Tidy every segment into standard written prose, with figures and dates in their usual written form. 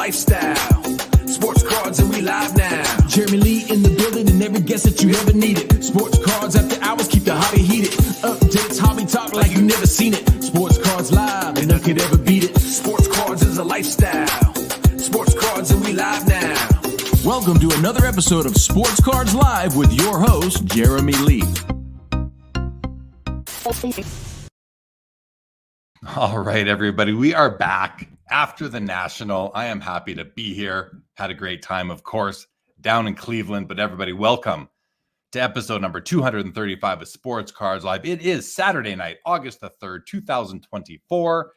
lifestyle. Sports cards and we live now. Jeremy Lee in the building and every guest that you ever needed. Sports cards after hours keep the hobby heated. Updates, hobby talk like you never seen it. Sports cards live and none could ever beat it. Sports cards is a lifestyle. Sports cards and we live now. Welcome to another episode of Sports Cards Live with your host, Jeremy Lee. All right, everybody, we are back after the National. I am happy to be here. Had a great time, of course, down in Cleveland. But everybody, welcome to episode number 235 of Sports Cards Live. It is Saturday night, August the 3rd, 2024.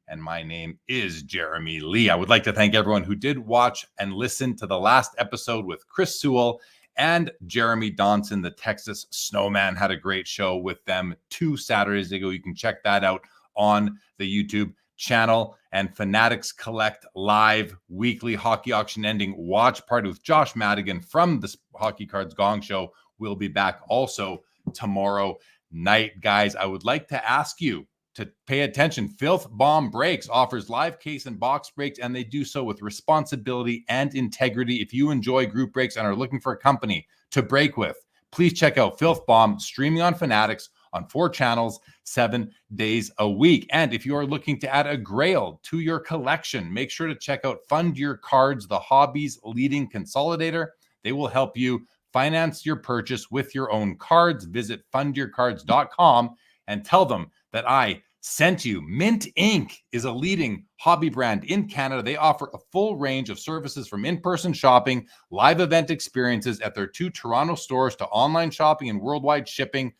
And my name is Jeremy Lee. I would like to thank everyone who did watch and listen to the last episode with Chris Sewell and Jeremy Donson, the Texas Snowman. Had a great show with them 2 Saturdays ago. You can check that out on the YouTube channel. And Fanatics Collect live weekly hockey auction ending watch party with Josh Madigan from the Hockey Cards Gong Show will be back also tomorrow night. Guys, I would like to ask you to pay attention. Filth Bomb Breaks offers live case and box breaks, and they do so with responsibility and integrity. If you enjoy group breaks and are looking for a company to break with, please check out Filth Bomb, streaming on Fanatics on 4 channels, 7 days a week. And if you are looking to add a grail to your collection, make sure to check out Fund Your Cards, the hobby's leading consolidator. They will help you finance your purchase with your own cards. Visit fundyourcards.com and tell them that I sent you. Mint Inc. is a leading hobby brand in Canada. They offer a full range of services from in-person shopping, live event experiences at their 2 Toronto stores to online shopping and worldwide shipping,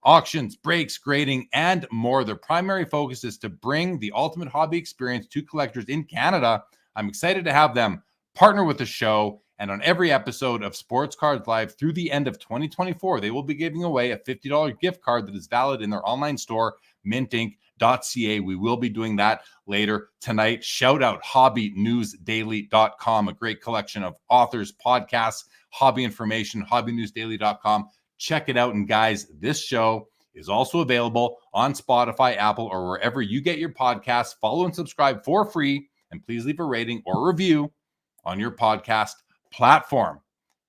auctions, breaks, grading, and more. Their primary focus is to bring the ultimate hobby experience to collectors in Canada. I'm excited to have them partner with the show. And on every episode of Sports Cards Live through the end of 2024, they will be giving away a $50 gift card that is valid in their online store, mintinc.ca. We will be doing that later tonight. Shout out hobbynewsdaily.com, a great collection of authors, podcasts, hobby information, hobbynewsdaily.com. Check it out. And guys, this show is also available on Spotify, Apple, or wherever you get your podcasts. Follow and subscribe for free. And please leave a rating or review on your podcast platform.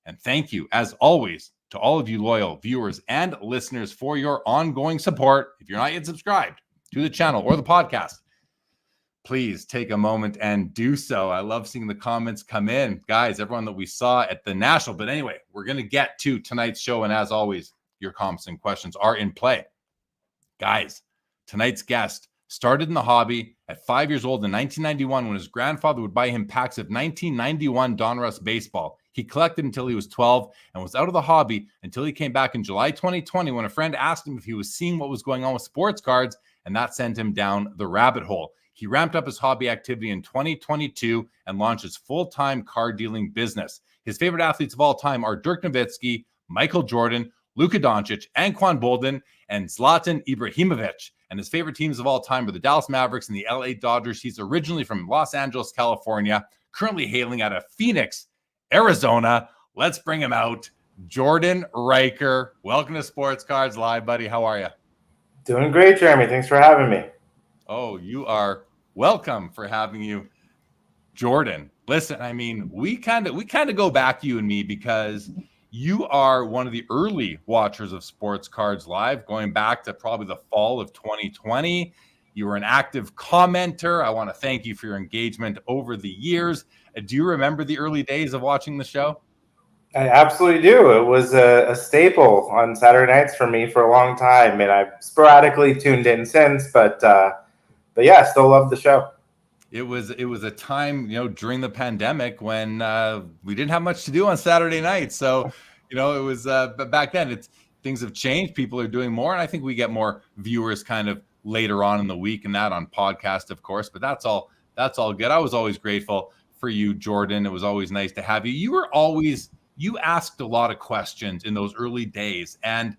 And thank you, as always, to all of you loyal viewers and listeners for your ongoing support. If you're not yet subscribed to the channel or the podcast, please take a moment and do so. I love seeing the comments come in. Guys, everyone that we saw at the National. But anyway, we're going to get to tonight's show. And as always, your comments and questions are in play. Guys, tonight's guest started in the hobby at 5 years old in 1991 when his grandfather would buy him packs of 1991 Donruss baseball. He collected until he was 12 and was out of the hobby until he came back in July 2020 when a friend asked him if he was seeing what was going on with sports cards, and that sent him down the rabbit hole. He ramped up his hobby activity in 2022 and launched his full-time card dealing business. His favorite athletes of all time are Dirk Nowitzki, Michael Jordan, Luka Doncic, Anquan Boldin, and Zlatan Ibrahimovic. And his favorite teams of all time are the Dallas Mavericks and the LA Dodgers. He's originally from Los Angeles, California, currently hailing out of Phoenix, Arizona. Let's bring him out. Jordan Reicher. Welcome to Sports Cards Live, buddy. How are you? Doing great, Jeremy. Thanks for having me. Oh, you are welcome for having you, Jordan. Listen, I mean, we kind of go back, you and me, because you are one of the early watchers of Sports Cards Live, going back to probably the fall of 2020. You were an active commenter. I want to thank you for your engagement over the years. Do you remember the early days of watching the show? I absolutely do. It was a staple on Saturday nights for me for a long time, and I've sporadically tuned in since. But yeah, I still love the show. It was a time, during the pandemic when we didn't have much to do on Saturday nights. So, it was but back then things have changed. People are doing more. And I think we get more viewers kind of later on in the week and that on podcast, of course. But that's all good. I was always grateful for you, Jordan. It was always nice to have you. You asked a lot of questions in those early days. And,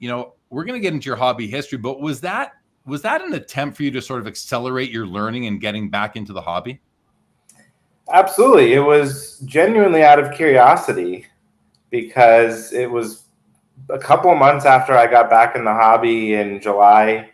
we're going to get into your hobby history. But was that an attempt for you to sort of accelerate your learning and getting back into the hobby? Absolutely. It was genuinely out of curiosity because it was a couple of months after I got back in the hobby in July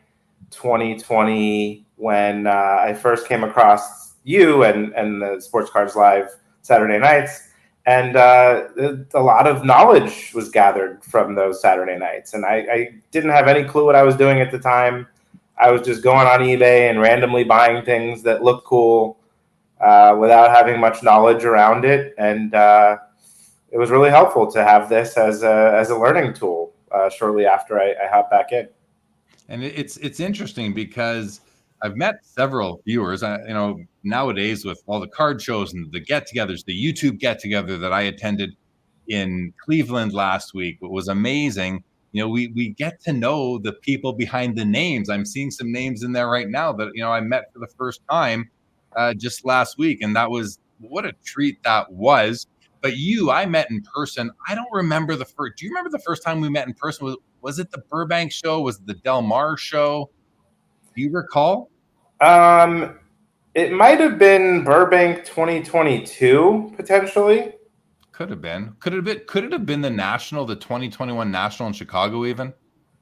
2020 when I first came across you and the Sports Cards Live Saturday nights. And a lot of knowledge was gathered from those Saturday nights. And I didn't have any clue what I was doing at the time. I was just going on eBay and randomly buying things that looked cool without having much knowledge around it. And it was really helpful to have this as a learning tool shortly after I hopped back in. And it's interesting because I've met several viewers, nowadays with all the card shows and the get-togethers, the YouTube get-together that I attended in Cleveland last week. It was amazing. We get to know the people behind the names. I'm seeing some names in there right now that, I met for the first time just last week. And that was, what a treat that was. But I met in person. I don't remember do you remember the first time we met in person? Was it the Burbank show? Was it the Del Mar show? Do you recall? It might have been Burbank 2022, potentially. Could have been. Could it have been the National, the 2021 National in Chicago even?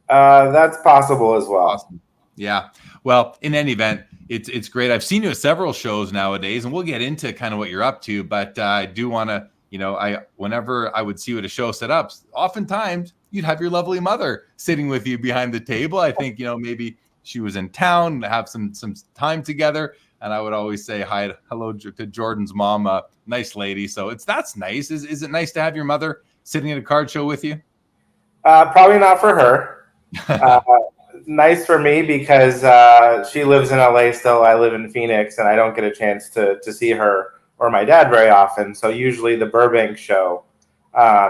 That's possible as well. Awesome. Yeah. Well, in any event, it's great. I've seen you at several shows nowadays, and we'll get into kind of what you're up to, but I do want to, whenever I would see you at a show set up, oftentimes you'd have your lovely mother sitting with you behind the table. I think, maybe she was in town, have some time together. And I would always say hello to Jordan's mom, nice lady. So that's nice. Is it nice to have your mother sitting at a card show with you? Probably not for her. Nice for me because she lives in LA still. I live in Phoenix, and I don't get a chance to see her or my dad very often. So usually the Burbank show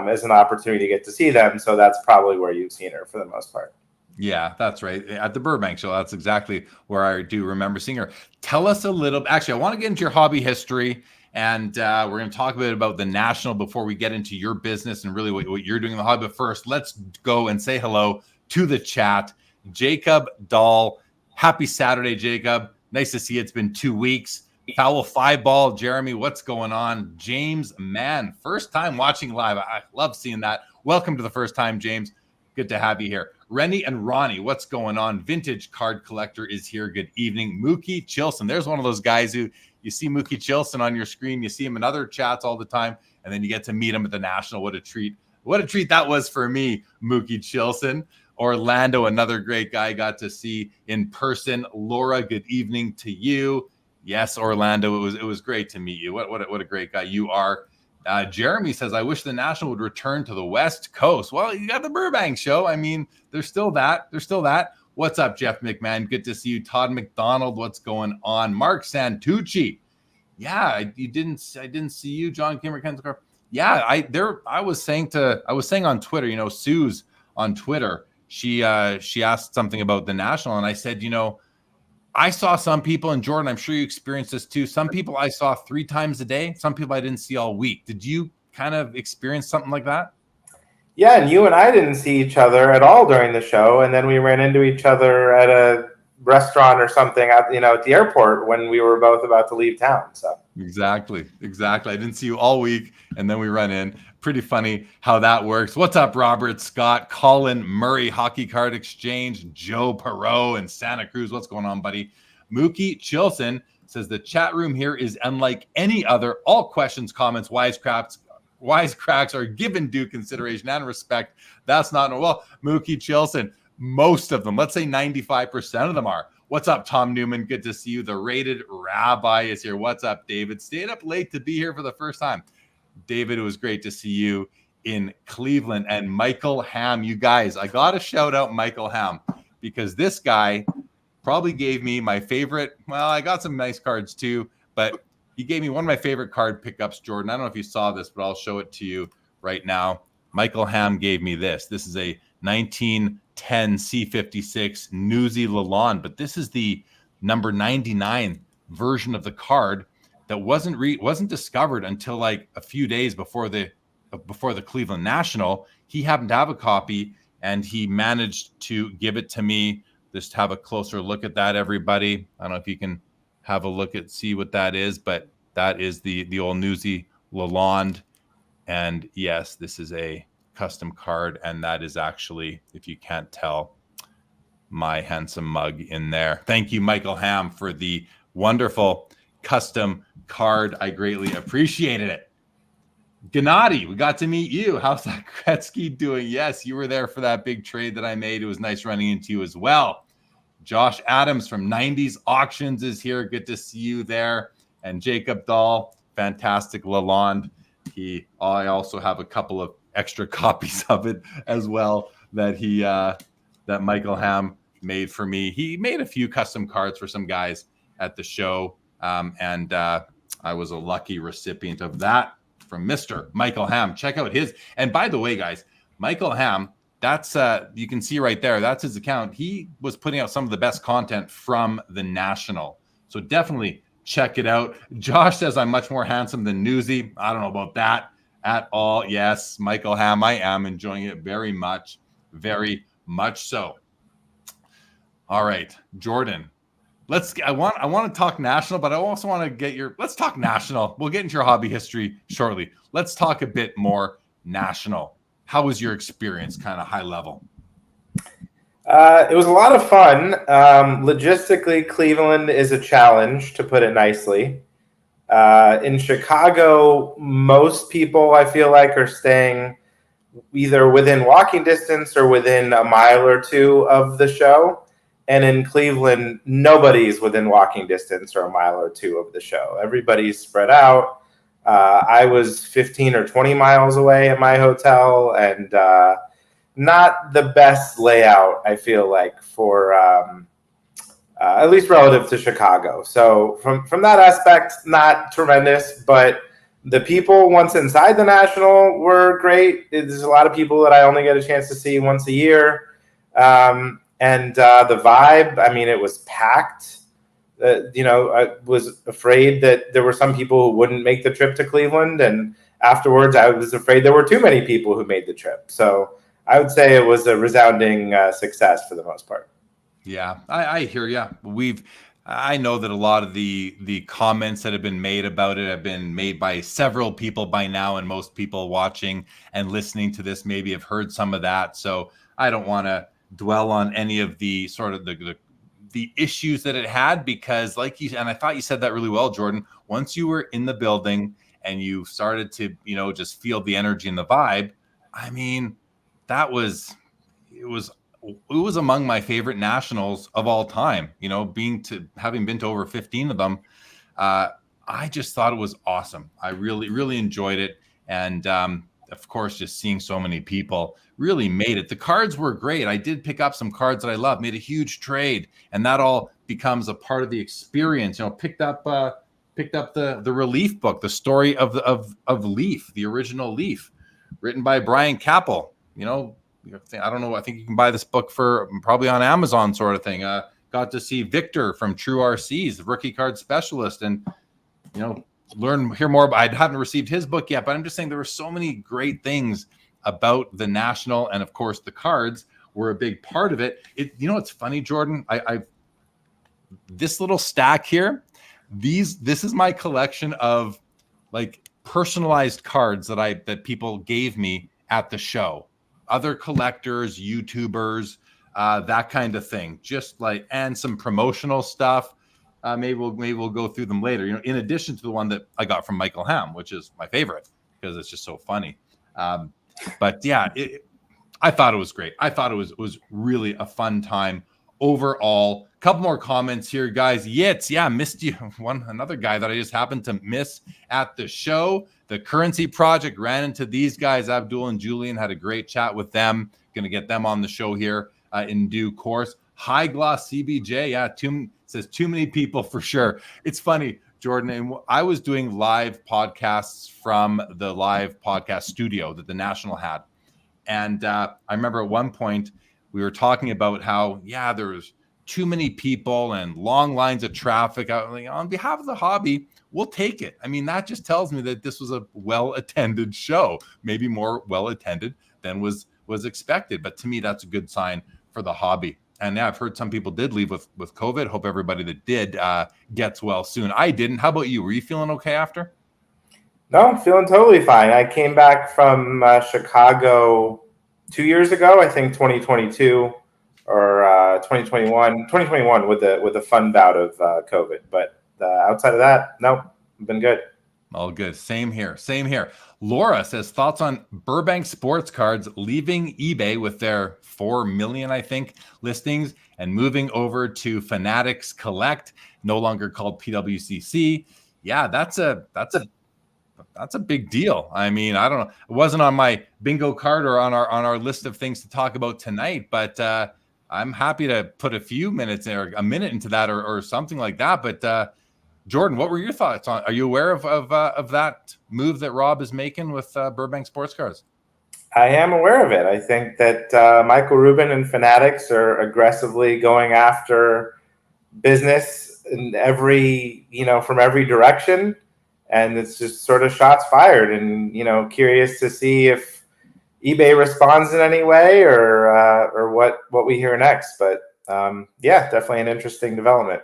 is an opportunity to get to see them. So that's probably where you've seen her for the most part. Yeah, that's right. At the Burbank show, that's exactly where I do remember seeing her. Tell us a little. Actually, I want to get into your hobby history, and we're going to talk a bit about the National before we get into your business and really what you're doing in the hobby. But first, let's go and say hello to the chat. Jacob Dahl, happy Saturday, Jacob. Nice to see you. It's been 2 weeks. Foul 5-ball, Jeremy, what's going on? James, man, first time watching live. I love seeing that. Welcome to the first time, James. Good to have you here. Rennie and Ronnie, what's going on? Vintage Card Collector is here. Good evening. Mookie Chilson. There's one of those guys who you see Mookie Chilson on your screen. You see him in other chats all the time, and then you get to meet him at the National. What a treat. What a treat that was for me, Mookie Chilson. Orlando, another great guy I got to see in person. Laura, good evening to you. Yes, Orlando, it was great to meet you. What a great guy you are. Jeremy says, I wish the National would return to the West Coast. Well, you got the Burbank show. I mean, there's still that. What's up, Jeff McMahon? Good to see you. Todd McDonald, what's going on? Mark Santucci. Yeah, I didn't see you, John Kimmer. Yeah, I was saying on Twitter, Sue's on Twitter. She asked something about the National, and I said, I saw some people, and Jordan, I'm sure you experienced this too. Some people I saw 3 times a day. Some people I didn't see all week. Did you kind of experience something like that? Yeah, and you and I didn't see each other at all during the show, and then we ran into each other at a restaurant or something at the airport when we were both about to leave town. So exactly. I didn't see you all week, and then we run in. Pretty funny how that works. What's up, Robert Scott, Colin Murray, Hockey Card Exchange, Joe Perot in Santa Cruz. What's going on, buddy? Mookie Chilson says the chat room here is unlike any other. All questions, comments, wisecracks are given due consideration and respect. That's not well, Mookie Chilson. Most of them, let's say 95% of them are. What's up, Tom Newman? Good to see you. The Rated Rabbi is here. What's up, David? Stayed up late to be here for the first time. David, it was great to see you in Cleveland. And Michael Ham, you guys, I got to shout out Michael Ham because this guy probably gave me my favorite. Well, I got some nice cards too, but he gave me one of my favorite card pickups, Jordan. I don't know if you saw this, but I'll show it to you right now. Michael Ham gave me this. This is a 1910 C56 Newsy Lalonde, but this is the number 99 version of the card that wasn't discovered until like a few days before the Cleveland National. He happened to have a copy, and he managed to give it to me. Just have a closer look at that, everybody. I don't know if you can have a look at, see what that is, but that is the old Newsy Lalonde. And yes, this is a custom card, and that is actually, if you can't tell, my handsome mug in there. Thank you, Michael Ham, for the wonderful custom card. I greatly appreciated it. Gennady, we got to meet you. How's that Gretzky doing? Yes, you were there for that big trade that I made. It was nice running into you as well. Josh Adams from 90s Auctions is here. Good to see you there. And Jacob Dahl, fantastic Lalonde. I also have a couple of extra copies of it as well that that Michael Ham made for me. He made a few custom cards for some guys at the show, and I was a lucky recipient of that from Mr. Michael Ham. Check out his. And by the way, guys, Michael Ham, that's you can see right there. That's his account. He was putting out some of the best content from the National. So definitely check it out. Josh says I'm much more handsome than Newsy. I don't know about that at all. Yes, Michael Ham, I am enjoying it very much so. All right, Jordan. I want to talk national, but I also want to get let's talk national. We'll get into your hobby history shortly. Let's talk a bit more national. How was your experience, kind of high level? It was a lot of fun. Logistically, Cleveland is a challenge, to put it nicely. In Chicago, most people, I feel like, are staying either within walking distance or within a mile or two of the show. And in Cleveland, nobody's within walking distance or a mile or two of the show. Everybody's spread out. I was 15 or 20 miles away at my hotel, and not the best layout, I feel like, for at least relative to Chicago. So from that aspect, not tremendous, but the people once inside the National were great. There's a lot of people that I only get a chance to see once a year. And the vibe, I mean, it was packed. I was afraid that there were some people who wouldn't make the trip to Cleveland. And afterwards, I was afraid there were too many people who made the trip. So I would say it was a resounding success for the most part. Yeah, I hear you. I know that a lot of the comments that have been made about it have been made by several people by now, and most people watching and listening to this maybe have heard some of that. So I don't want to dwell on any of the sort of the issues that it had, because and I thought you said that really well, Jordan, once you were in the building and you started to, just feel the energy and the vibe, I mean, it was among my favorite nationals of all time, having been to over 15 of them. I just thought it was awesome. I really, really enjoyed it. And, of course, just seeing so many people really made it. The cards were great. I did pick up some cards that I love, made a huge trade, and that all becomes a part of the experience. Picked up the Relief book, the story of Leaf, the original Leaf, written by Brian Capel. I don't know. I think you can buy this book for probably on Amazon, sort of thing. Got to see Victor from True RCs, the rookie card specialist, and hear more. I haven't received his book yet, but I'm just saying there were so many great things about the National, and of course the cards were a big part of it. It's funny, Jordan. I this little stack here. This is my collection of personalized cards that people gave me at the show. Other collectors, YouTubers, that kind of thing. And some promotional stuff. Maybe we'll go through them later. In addition to the one that I got from Michael Ham, which is my favorite because it's just so funny. But yeah, I thought it was great. I thought it was really a fun time overall. Couple more comments here, guys. Yitz, missed you. Another guy that I just happened to miss at the show. The Currency Project ran into these guys, Abdul and Julian, had a great chat with them. Going to get them on the show here in due course. High Gloss CBJ, says too many people for sure. It's funny, Jordan, and I was doing live podcasts from the live podcast studio that the National had. And I remember at one point we were talking about how, there was too many people and long lines of traffic. On behalf of the hobby, we'll take it. I mean, that just tells me that this was a well-attended show, maybe more well-attended than was expected. But to me, that's a good sign for the hobby. And I've heard some people did leave with COVID. Hope everybody that did gets well soon. I didn't. How about you? Were you feeling okay after? No, I'm feeling totally fine. I came back from Chicago 2 years ago, I think 2022 or 2021 with a fun bout of COVID. But outside of that, nope, been good. All good. Same here. Same here. Laura says thoughts on Burbank Sports Cards leaving eBay with their 4 million, I think, listings and moving over to Fanatics Collect, no longer called PWCC. Yeah, that's a big deal. I mean, I don't know. It wasn't on my bingo card or on our list of things to talk about tonight, but I'm happy to put a few minutes or a minute into that or something like that. But Jordan, what were your thoughts on? Are you aware of that move that Rob is making with Burbank Sports Cars? I am aware of it. I think that Michael Rubin and Fanatics are aggressively going after business in from every direction, and it's just sort of shots fired. And curious to see if eBay responds in any way or what we hear next. But yeah, definitely an interesting development.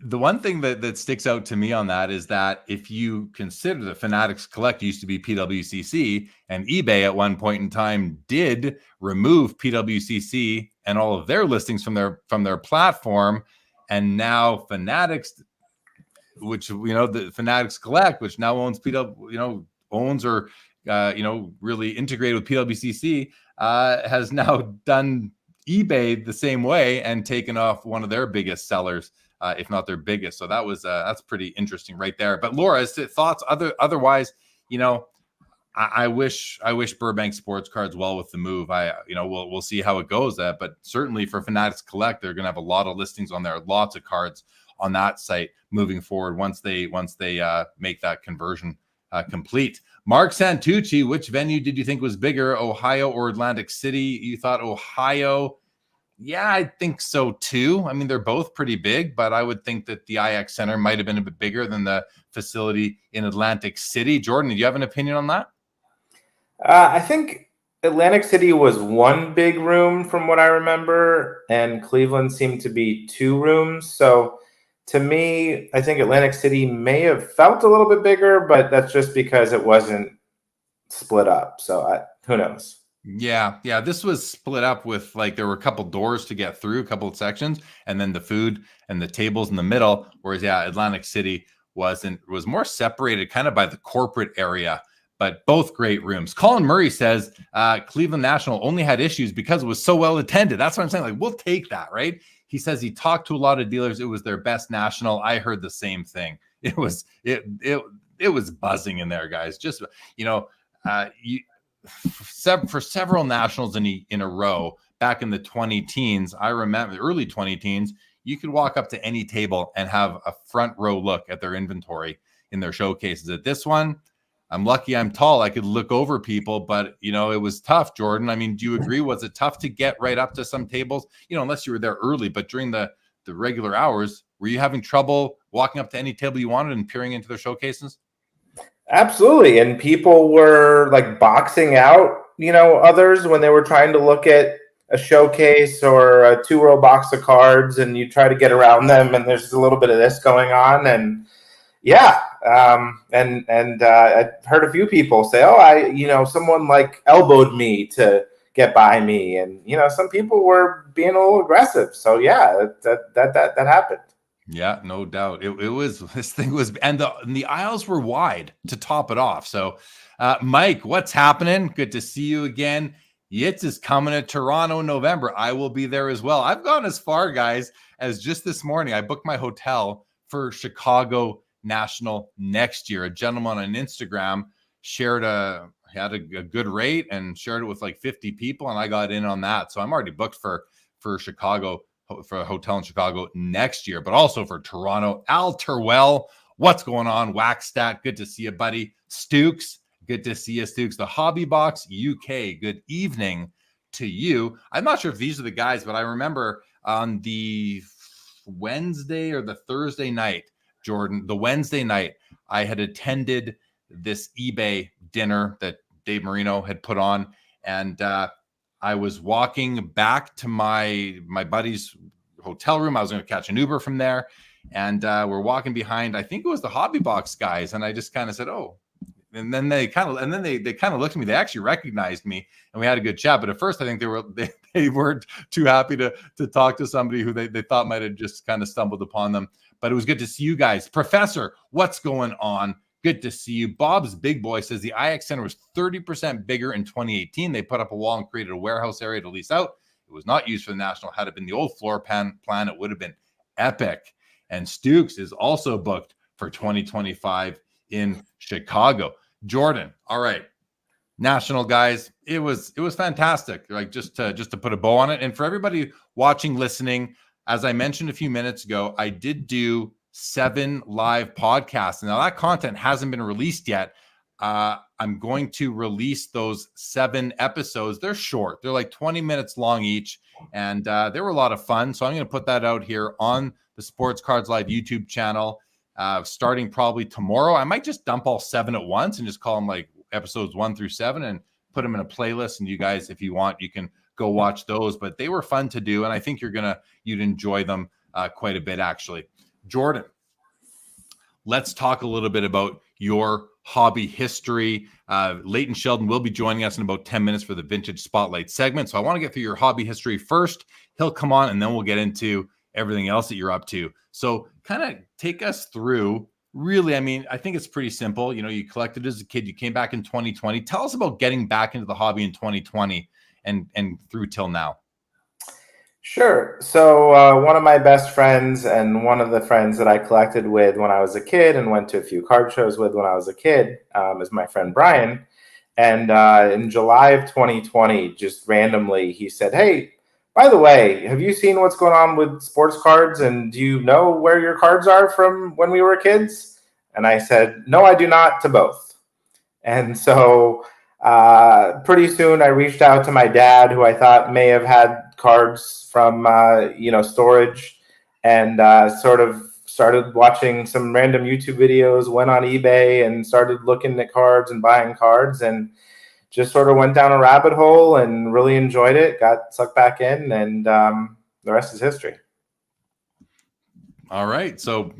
The one thing that sticks out to me on that is that if you consider that Fanatics Collect used to be PWCC, and eBay at one point in time did remove PWCC and all of their listings from their platform, and now Fanatics, which the Fanatics Collect, which now owns owns or really integrated with PWCC, has now done eBay the same way and taken off one of their biggest sellers. If not their biggest. So that's pretty interesting right there. But Laura, thoughts otherwise, I wish Burbank Sports Cards well with the move. We'll see how it goes. But certainly for Fanatics Collect, they're going to have a lot of listings on there, lots of cards on that site moving forward once they make that conversion complete. Mark Santucci, which venue did you think was bigger, Ohio or Atlantic City? You thought Ohio. Yeah, I think so too. I mean, they're both pretty big, but I would think that the IX Center might have been a bit bigger than the facility in Atlantic City. Jordan, do you have an opinion on that? I think Atlantic City was one big room from what I remember, and Cleveland seemed to be 2 rooms. So to me, I think Atlantic City may have felt a little bit bigger, but that's just because it wasn't split up. So who knows? Yeah. This was split up with there were a couple doors to get through, a couple of sections, and then the food and the tables in the middle. Whereas Atlantic City was more separated kind of by the corporate area, but both great rooms. Colin Murray says Cleveland National only had issues because it was so well attended. That's what I'm saying. We'll take that, right? He says he talked to a lot of dealers. It was their best national. I heard the same thing. It was buzzing in there, guys. Just for several nationals in a row back in the 20 teens, I remember the early 20 teens, you could walk up to any table and have a front row look at their inventory in their showcases. At this one, I'm lucky I'm tall. I could look over people, but it was tough, Jordan. I mean, do you agree? Was it tough to get right up to some tables? Unless you were there early, but during the regular hours, were you having trouble walking up to any table you wanted and peering into their showcases? Absolutely. And people were boxing out, others when they were trying to look at a showcase or a 2-row box of cards, and you try to get around them, and there's a little bit of this going on. And yeah. I heard a few people say, someone elbowed me to get by me. And, some people were being a little aggressive. So yeah, that happened. Yeah, no doubt. This thing was, and the aisles were wide to top it off. So, Mike, what's happening? Good to see you again. Yitz is coming to Toronto in November. I will be there as well. I've gone as far, guys, as just this morning. I booked my hotel for Chicago National next year. A gentleman on Instagram had a good rate and shared it with 50 people, and I got in on that. So I'm already booked for Chicago, for a hotel in Chicago next year, but also for Toronto. Al Terwell, what's going on? Waxstat, good to see you, buddy. Stukes, good to see you, Stukes. The Hobby Box UK, good evening to you. I'm not sure if these are the guys, but I remember on the Wednesday or the Thursday night, Jordan, the Wednesday night, I had attended this eBay dinner that Dave Marino had put on, and I was walking back to my buddy's hotel room. I was going to catch an Uber from there, and we're walking behind, I think it was the Hobby Box guys, and I just kind of said, "Oh, then they kind of looked at me. They actually recognized me, and we had a good chat. But at first, I think they weren't too happy to talk to somebody who they thought might have just kind of stumbled upon them. But it was good to see you guys. Professor, what's going on? Good to see you. Bob's Big Boy says the IX Center was 30% bigger in 2018. They put up a wall and created a warehouse area to lease out. It was not used for the National. Had it been the old floor plan, it would have been epic. And Stukes is also booked for 2025 in Chicago. Jordan, all right. National guys, it was fantastic. Like just to put a bow on it. And for everybody watching, listening, as I mentioned a few minutes ago, I did do 7 live podcasts. Now that content hasn't been released yet. I'm going to release those 7 episodes. They're short. They're like 20 minutes long each. And they were a lot of fun. So I'm going to put that out here on the Sports Cards Live YouTube channel, starting probably tomorrow. I might just dump all 7 at once and just call them like episodes 1 through 7 and put them in a playlist. And you guys, if you want, you can go watch those. But they were fun to do. And I think you'd enjoy them quite a bit, actually. Jordan, let's talk a little bit about your hobby history. Leighton Sheldon will be joining us in about 10 minutes for the Vintage Spotlight segment. So I want to get through your hobby history first. He'll come on and then we'll get into everything else that you're up to. So kind of take us through, really, I mean, I think it's pretty simple. You know, you collected as a kid, you came back in 2020. Tell us about getting back into the hobby in 2020 and through till now. Sure. So one of my best friends and one of the friends that I collected with when I was a kid and went to a few card shows with when I was a kid is my friend Brian. And in July of 2020, just randomly, he said, "Hey, by the way, have you seen what's going on with sports cards? And do you know where your cards are from when we were kids?" And I said, "No, I do not," to both. And so pretty soon I reached out to my dad, who I thought may have had cards from, storage, and sort of started watching some random YouTube videos, went on eBay and started looking at cards and buying cards, and just sort of went down a rabbit hole and really enjoyed it, got sucked back in, and the rest is history. All right. So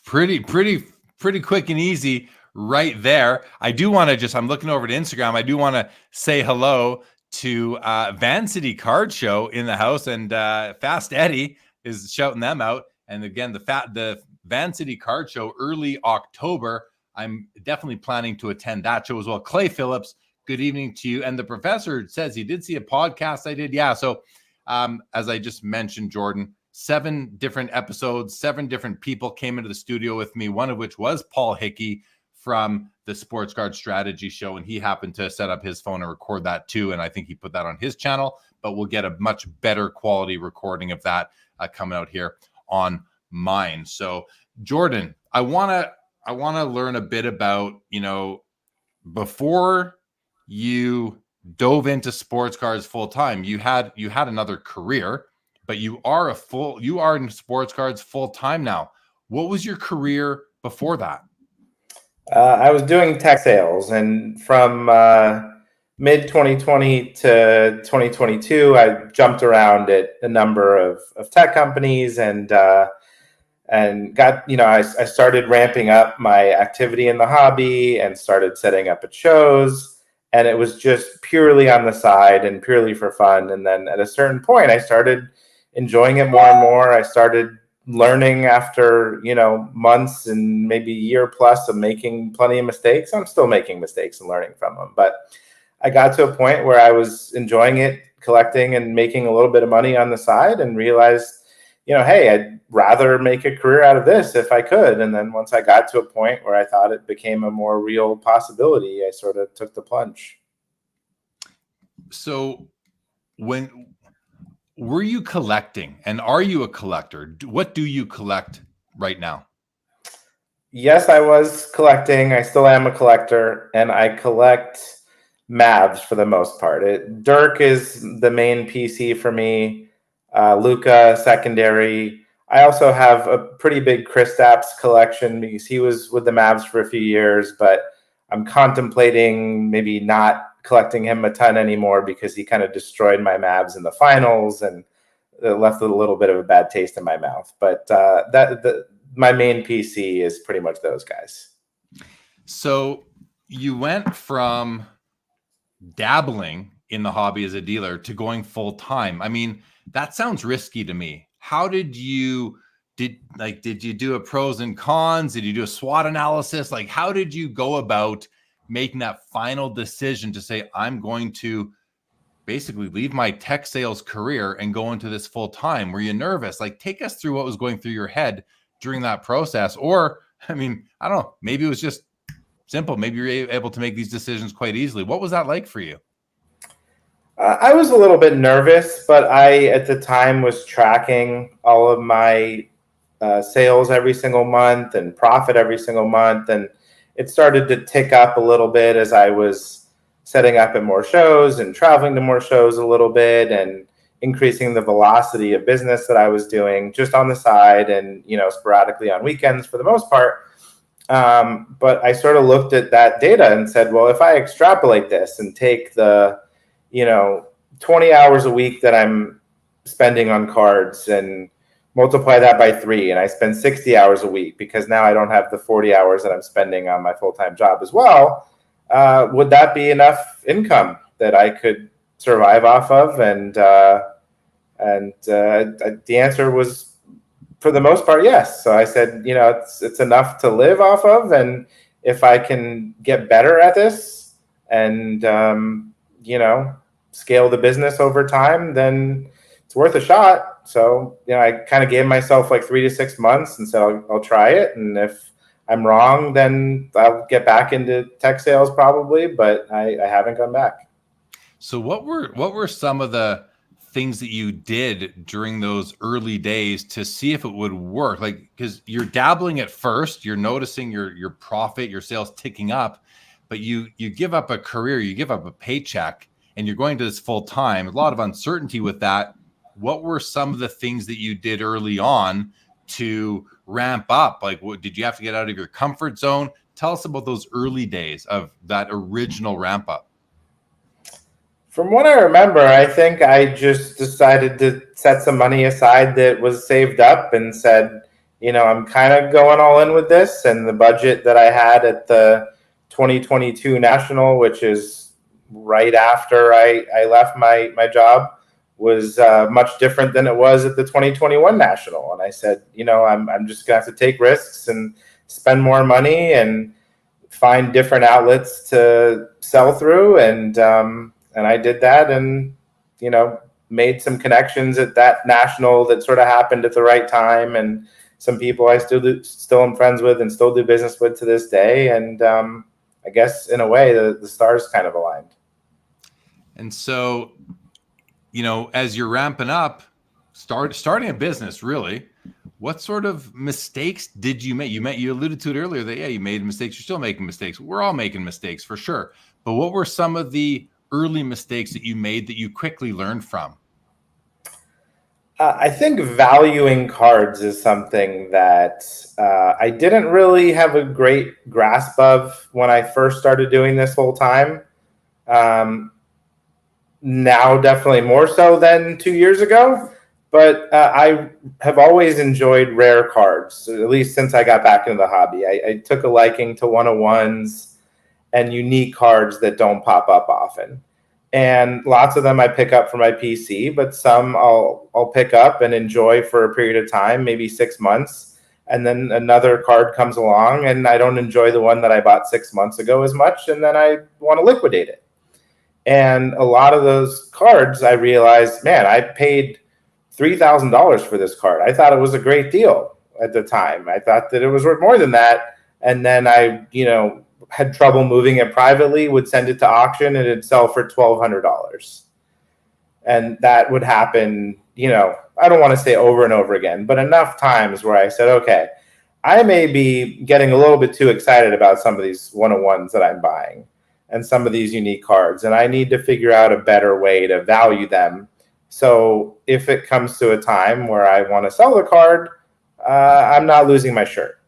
pretty quick and easy right there. I do want to I'm looking over to Instagram. I do want to say hello to Van City Card Show in the house, and Fast Eddie is shouting them out. And again, the Van City Card Show, early October. I'm definitely planning to attend that show as well. Clay Phillips, good evening to you. And the professor says he did see a podcast I did. Yeah. So as I just mentioned, Jordan, 7 different episodes, 7 different people came into the studio with me, one of which was Paul Hickey from the Sports Card Strategy Show, and he happened to set up his phone and record that too, and I think he put that on his channel, but we'll get a much better quality recording of that coming out here on mine. So Jordan, I want to learn a bit about, before you dove into sports cards full time, you had another career, but you are in sports cards full time now. What was your career before that? I was doing tech sales, and from mid 2020 to 2022, I jumped around at a number of tech companies, and got, I started ramping up my activity in the hobby and started setting up at shows, and it was just purely on the side and purely for fun. And then at a certain point, I started enjoying it more and more. I started learning after, months and maybe a year plus of making plenty of mistakes. I'm still making mistakes and learning from them, but I got to a point where I was enjoying it, collecting and making a little bit of money on the side, and realized, hey, I'd rather make a career out of this if I could. And then once I got to a point where I thought it became a more real possibility, I sort of took the plunge. So were you collecting, and are you a collector? What do you collect right now? Yes, I was collecting. I still am a collector, and I collect Mavs for the most part. Dirk is the main PC for me. Luka, secondary. I also have a pretty big Kristaps collection because he was with the Mavs for a few years, but I'm contemplating maybe not collecting him a ton anymore because he kind of destroyed my Mavs in the finals, and it left a little bit of a bad taste in my mouth. But my main PC is pretty much those guys. So you went from dabbling in the hobby as a dealer to going full time. I mean, that sounds risky to me. How did you do a pros and cons? Did you do a SWOT analysis? Like, how did you go about making that final decision to say, I'm going to basically leave my tech sales career and go into this full time? Were you nervous? Like, take us through what was going through your head during that process. Or, I mean, I don't know, maybe it was just simple. Maybe you're able to make these decisions quite easily. What was that like for you? I was a little bit nervous, but I, at the time, was tracking all of my sales every single month and profit every single month. And it started to tick up a little bit as I was setting up at more shows and traveling to more shows a little bit and increasing the velocity of business that I was doing just on the side and, sporadically on weekends for the most part. But I sort of looked at that data and said, well, if I extrapolate this and take the, 20 hours a week that I'm spending on cards and multiply that by 3, and I spend 60 hours a week because now I don't have the 40 hours that I'm spending on my full-time job as well, would that be enough income that I could survive off of? And the answer was, for the most part, yes. So I said, it's enough to live off of. And if I can get better at this and, scale the business over time, then it's worth a shot. So, I kind of gave myself like 3 to 6 months and said, I'll try it. And if I'm wrong, then I'll get back into tech sales probably, but I haven't gone back. So what were some of the things that you did during those early days to see if it would work? Like, because you're dabbling at first, you're noticing your profit, your sales ticking up, but you give up a career, you give up a paycheck, and you're going to this full time. A lot of uncertainty with that. What were some of the things that you did early on to ramp up? Like, what did you have to get out of your comfort zone? Tell us about those early days of that original ramp up. From what I remember, I think I just decided to set some money aside that was saved up and said, I'm kind of going all in with this. And the budget that I had at the 2022 National, which is right after I left my job, was much different than it was at the 2021 National. And I said, I'm just going to have to take risks and spend more money and find different outlets to sell through. And I did that and, made some connections at that National that sort of happened at the right time. And some people I still am friends with and still do business with to this day. And I guess in a way the stars kind of aligned. And so, as you're ramping up, starting a business, really, what sort of mistakes did you make? You alluded to it earlier that, you made mistakes. You're still making mistakes. We're all making mistakes for sure. But what were some of the early mistakes that you made that you quickly learned from? I think valuing cards is something that I didn't really have a great grasp of when I first started doing this full time. Now, definitely more so than 2 years ago. But I have always enjoyed rare cards, at least since I got back into the hobby. I took a liking to 101s and unique cards that don't pop up often. And lots of them I pick up for my PC, but some I'll pick up and enjoy for a period of time, maybe 6 months. And then another card comes along and I don't enjoy the one that I bought 6 months ago as much. And then I want to liquidate it. And a lot of those cards, I realized, man, I paid $3,000 for this card. I thought it was a great deal at the time. I thought that it was worth more than that. And then I, had trouble moving it privately, would send it to auction and it'd sell for $1,200. And that would happen, I don't want to say over and over again, but enough times where I said, okay, I may be getting a little bit too excited about some of these 101s that I'm buying and some of these unique cards. And I need to figure out a better way to value them. So if it comes to a time where I want to sell the card, I'm not losing my shirt.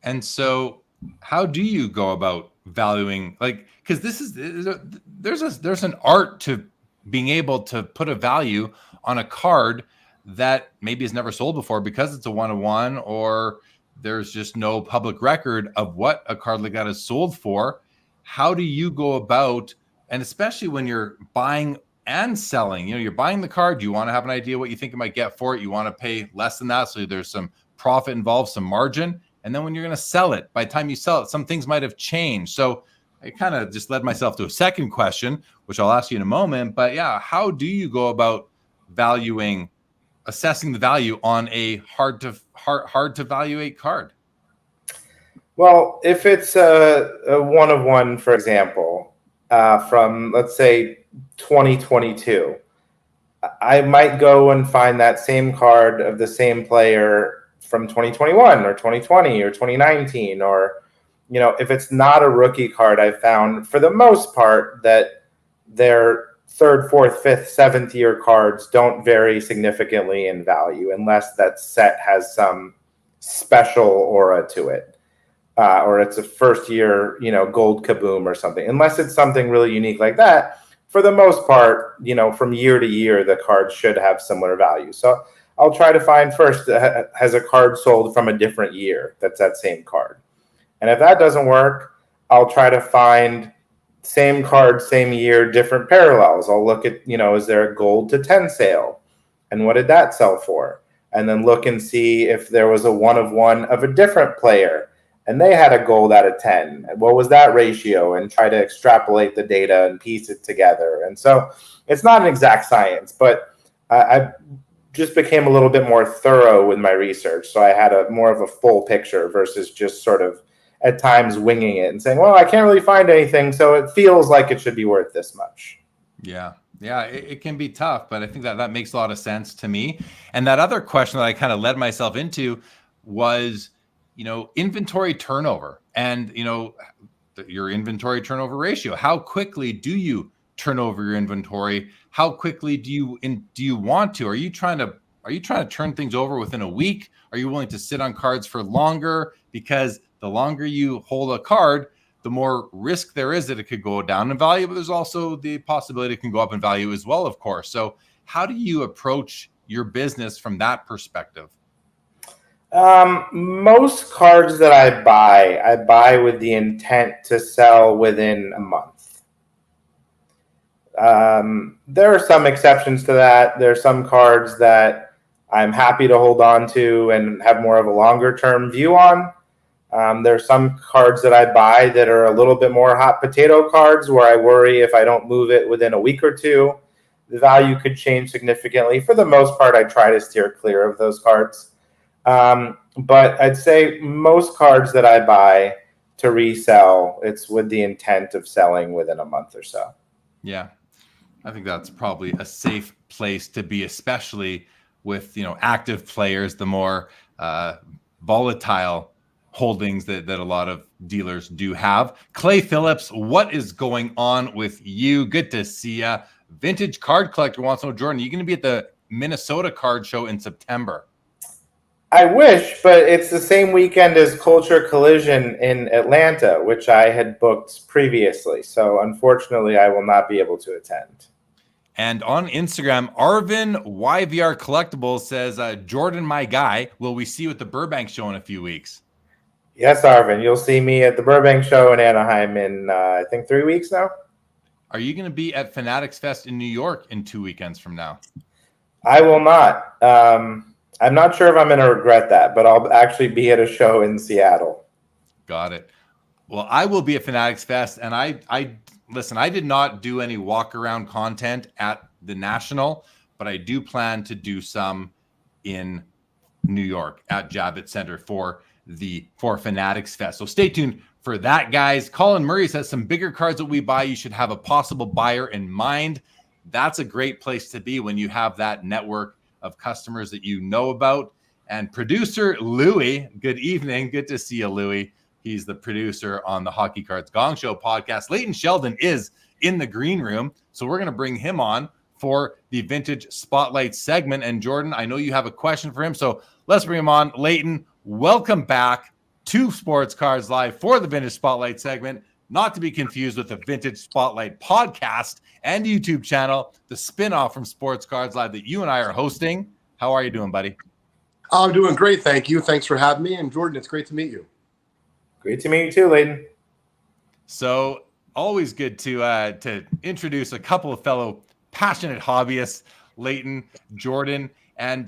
And so how do you go about valuing, like, because there's an art to being able to put a value on a card that maybe is never sold before because it's a 101, or there's just no public record of what a card like that is sold for. How do you go about, and especially when you're buying and selling, you're buying the card, you want to have an idea what you think you might get for it. You want to pay less than that, so there's some profit involved, some margin. And then when you're going to sell it, by the time you sell it, some things might have changed. So I kind of just led myself to a second question, which I'll ask you in a moment. But yeah, how do you go about assessing the value on a hard to evaluate card? Well, if it's a one of one, for example, from let's say 2022, I might go and find that same card of the same player from 2021 or 2020 or 2019, or if it's not a rookie card, I've found for the most part that their third, fourth, fifth, seventh year cards don't vary significantly in value unless that set has some special aura to it, or it's a first year, gold kaboom or something. Unless it's something really unique like that, for the most part, from year to year, the cards should have similar value. So I'll try to find first, has a card sold from a different year that's that same card. And if that doesn't work, I'll try to find same card, same year, different parallels. I'll look at, is there a gold to 10 sale? And what did that sell for? And then look and see if there was a one of one of a different player and they had a gold out of 10. What was that ratio? And try to extrapolate the data and piece it together. And so it's not an exact science, but I just became a little bit more thorough with my research. So I had more of a full picture versus just sort of at times winging it and saying, well, I can't really find anything, so it feels like it should be worth this much. Yeah, it can be tough, but I think that makes a lot of sense to me. And that other question that I kind of led myself into was, inventory turnover and, your inventory turnover ratio. How quickly do you turn over your inventory? How quickly do you want to? Are you trying to turn things over within a week? Are you willing to sit on cards for longer? Because the longer you hold a card, the more risk there is that it could go down in value, but there's also the possibility it can go up in value as well, of course. So how do you approach your business from that perspective? Most cards that I buy with the intent to sell within a month. There are some exceptions to that. There are some cards that I'm happy to hold on to and have more of a longer term view on. There are some cards that I buy that are a little bit more hot potato cards where I worry if I don't move it within a week or two, the value could change significantly. For the most part, I try to steer clear of those cards. But I'd say most cards that I buy to resell, it's with the intent of selling within a month or so. Yeah, I think that's probably a safe place to be, especially with, active players, the more volatile holdings that a lot of dealers do have. Clay Phillips, what is going on with you? Good to see you. Vintage card collector wants to know, Jordan, are you going to be at the Minnesota card show in September? I wish, but it's the same weekend as Culture Collision in Atlanta, which I had booked previously. So unfortunately, I will not be able to attend. And on Instagram, Arvin YVR Collectibles says, Jordan, my guy, will we see you at the Burbank show in a few weeks? Yes, Arvin, you'll see me at the Burbank show in Anaheim in, I think, 3 weeks now. Are you going to be at Fanatics Fest in New York in 2 weekends from now? I will not. I'm not sure if I'm going to regret that, but I'll actually be at a show in Seattle. Got it. Well, I will be at Fanatics Fest, and I listen, I did not do any walk-around content at the National, but I do plan to do some in New York at Javits Center for Fanatics Fest. So stay tuned for that, guys. Colin Murray says some bigger cards that we buy, you should have a possible buyer in mind. That's a great place to be when you have that network of customers that you know about. And producer Louie, good evening. Good to see you, Louie. He's the producer on the Hockey Cards Gong Show podcast. Leighton Sheldon is in the green room, so we're going to bring him on for the Vintage Spotlight segment. And Jordan, I know you have a question for him, so let's bring him on. Leighton, welcome back to Sports Cards Live for the Vintage Spotlight segment, not to be confused with the Vintage Spotlight podcast and YouTube channel, the spinoff from Sports Cards Live that you and I are hosting. How are you doing, buddy? I'm doing great, thank you. Thanks for having me. And Jordan, it's great to meet you. Great to meet you too, Leighton. So always good to introduce a couple of fellow passionate hobbyists, Leighton, Jordan. And,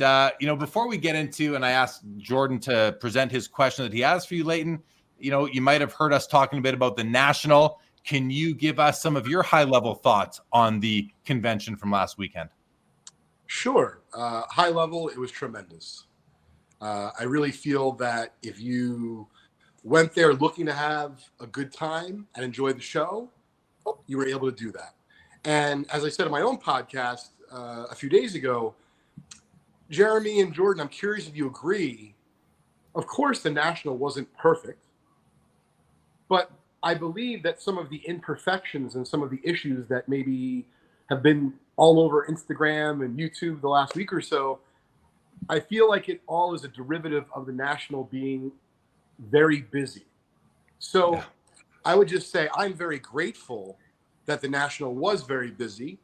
before we get into, and I asked Jordan to present his question that he has for you, Leighton, you might have heard us talking a bit about the National. Can you give us some of your high-level thoughts on the convention from last weekend? Sure. High level, it was tremendous. I really feel that if you went there looking to have a good time and enjoy the show, you were able to do that. And as I said in my own podcast a few days ago, Jeremy and Jordan, I'm curious if you agree. Of course, the National wasn't perfect, but I believe that some of the imperfections and some of the issues that maybe have been all over Instagram and YouTube the last week or so, I feel like it all is a derivative of the National being very busy. So yeah. I would just say I'm very grateful that the National was very busy.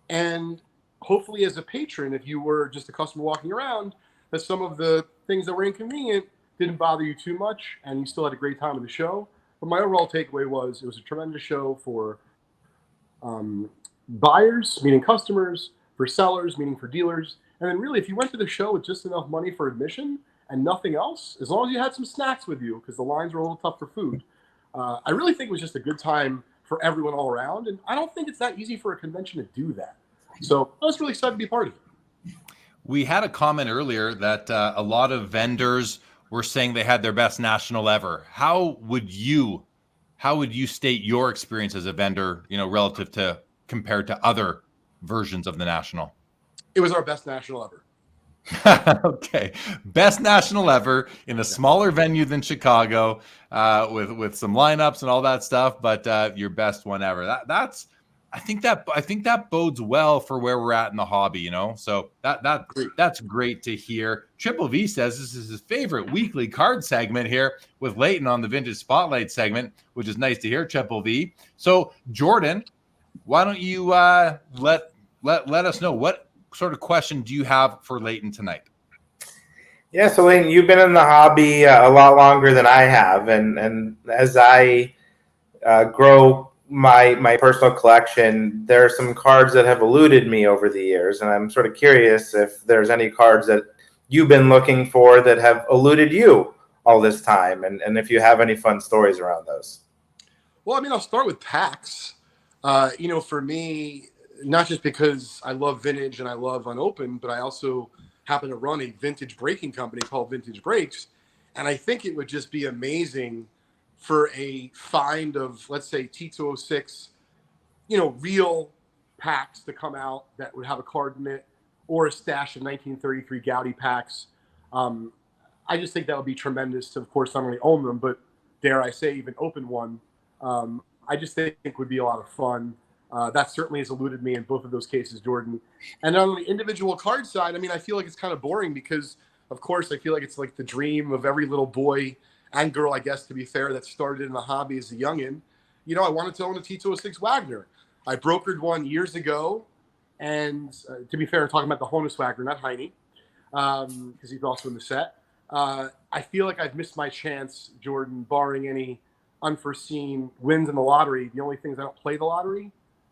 And hopefully as a patron, if you were just a customer walking around, that some of the things that were inconvenient didn't bother you too much and you still had a great time at the show. But my overall takeaway was it was a tremendous show for buyers, meaning customers, for sellers, meaning for dealers. And then really, if you went to the show with just enough money for admission and nothing else, as long as you had some snacks with you, because the lines were a little tough for food, I really think it was just a good time for everyone all around. And I don't think it's that easy for a convention to do that. So I was really excited to be part of it. We had a comment earlier that a lot of vendors were saying they had their best National ever. How would you state your experience as a vendor, relative to compared to other versions of the National? It was our best National ever. Okay. Best National ever in a smaller venue than Chicago, with some lineups and all that stuff, but your best one ever. I think that bodes well for where we're at in the hobby, So that's great to hear. Triple V says this is his favorite weekly card segment here with Leighton on the Vintage Spotlight segment, which is nice to hear, Triple V. So Jordan, why don't you let us know what sort of question do you have for Leighton tonight? Yeah, so Leighton, you've been in the hobby a lot longer than I have, and as I grow my personal collection, there are some cards that have eluded me over the years, and I'm sort of curious if there's any cards that you've been looking for that have eluded you all this time, and if you have any fun stories around those. Well, I'll start with packs. For me, not just because I love vintage and I love unopened, but I also happen to run a vintage breaking company called Vintage Breaks. And I think it would just be amazing for a find of, let's say, T206, real packs to come out that would have a card in it, or a stash of 1933 Gaudi packs. I just think that would be tremendous to, of course, not only own them, but dare I say, even open one. I just think it would be a lot of fun. That certainly has eluded me in both of those cases, Jordan. And on the individual card side, I feel like it's kind of boring because, of course, I feel like it's like the dream of every little boy and girl, I guess, to be fair, that started in the hobby as a youngin'. I wanted to own a T206 Wagner. I brokered one years ago. And to be fair, I'm talking about the Honus Wagner, not Heine, because he's also in the set. I feel like I've missed my chance, Jordan, barring any unforeseen wins in the lottery. The only thing is I don't play the lottery.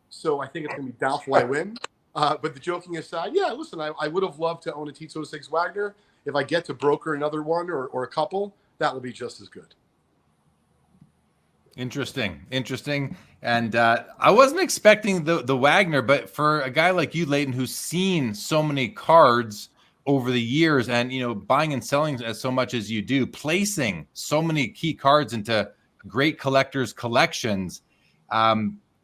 So I think it's going to be doubtful I win. But the joking aside, yeah, listen, I would have loved to own a T206 Wagner. If I get to broker another one or a couple, that will be just as good. Interesting. And I wasn't expecting the Wagner, but for a guy like you, Leighton, who's seen so many cards over the years and, buying and selling as so much as you do, placing so many key cards into great collectors' collections,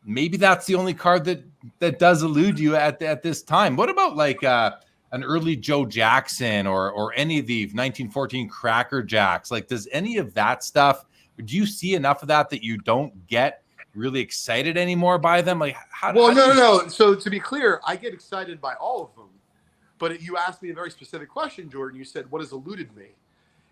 maybe that's the only card that does elude you at this time. What about like an early Joe Jackson or any of the 1914 Cracker Jacks? Like, does any of that stuff, do you see enough of that you don't get really excited anymore by them? Like, no. So to be clear, I get excited by all of them. But you asked me a very specific question, Jordan. You said, what has eluded me?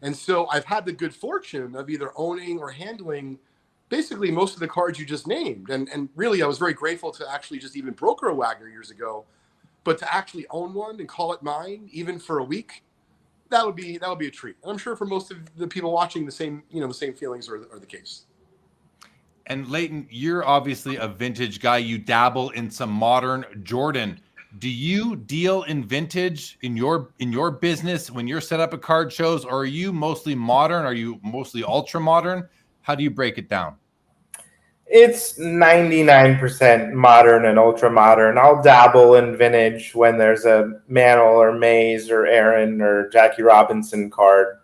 And so I've had the good fortune of either owning or handling basically most of the cards you just named. And really, I was very grateful to actually just even broker a Wagner years ago. But to actually own one and call it mine, even for a week, that would be a treat. And I'm sure for most of the people watching, the same feelings are the case. And Leighton, you're obviously a vintage guy. You dabble in some modern Jordan. Do you deal in vintage in your business when you're set up at card shows, or are you mostly modern? Are you mostly ultra modern? How do you break it down? It's 99% modern and ultra modern. I'll dabble in vintage when there's a Mantle or Mays or Aaron or Jackie Robinson card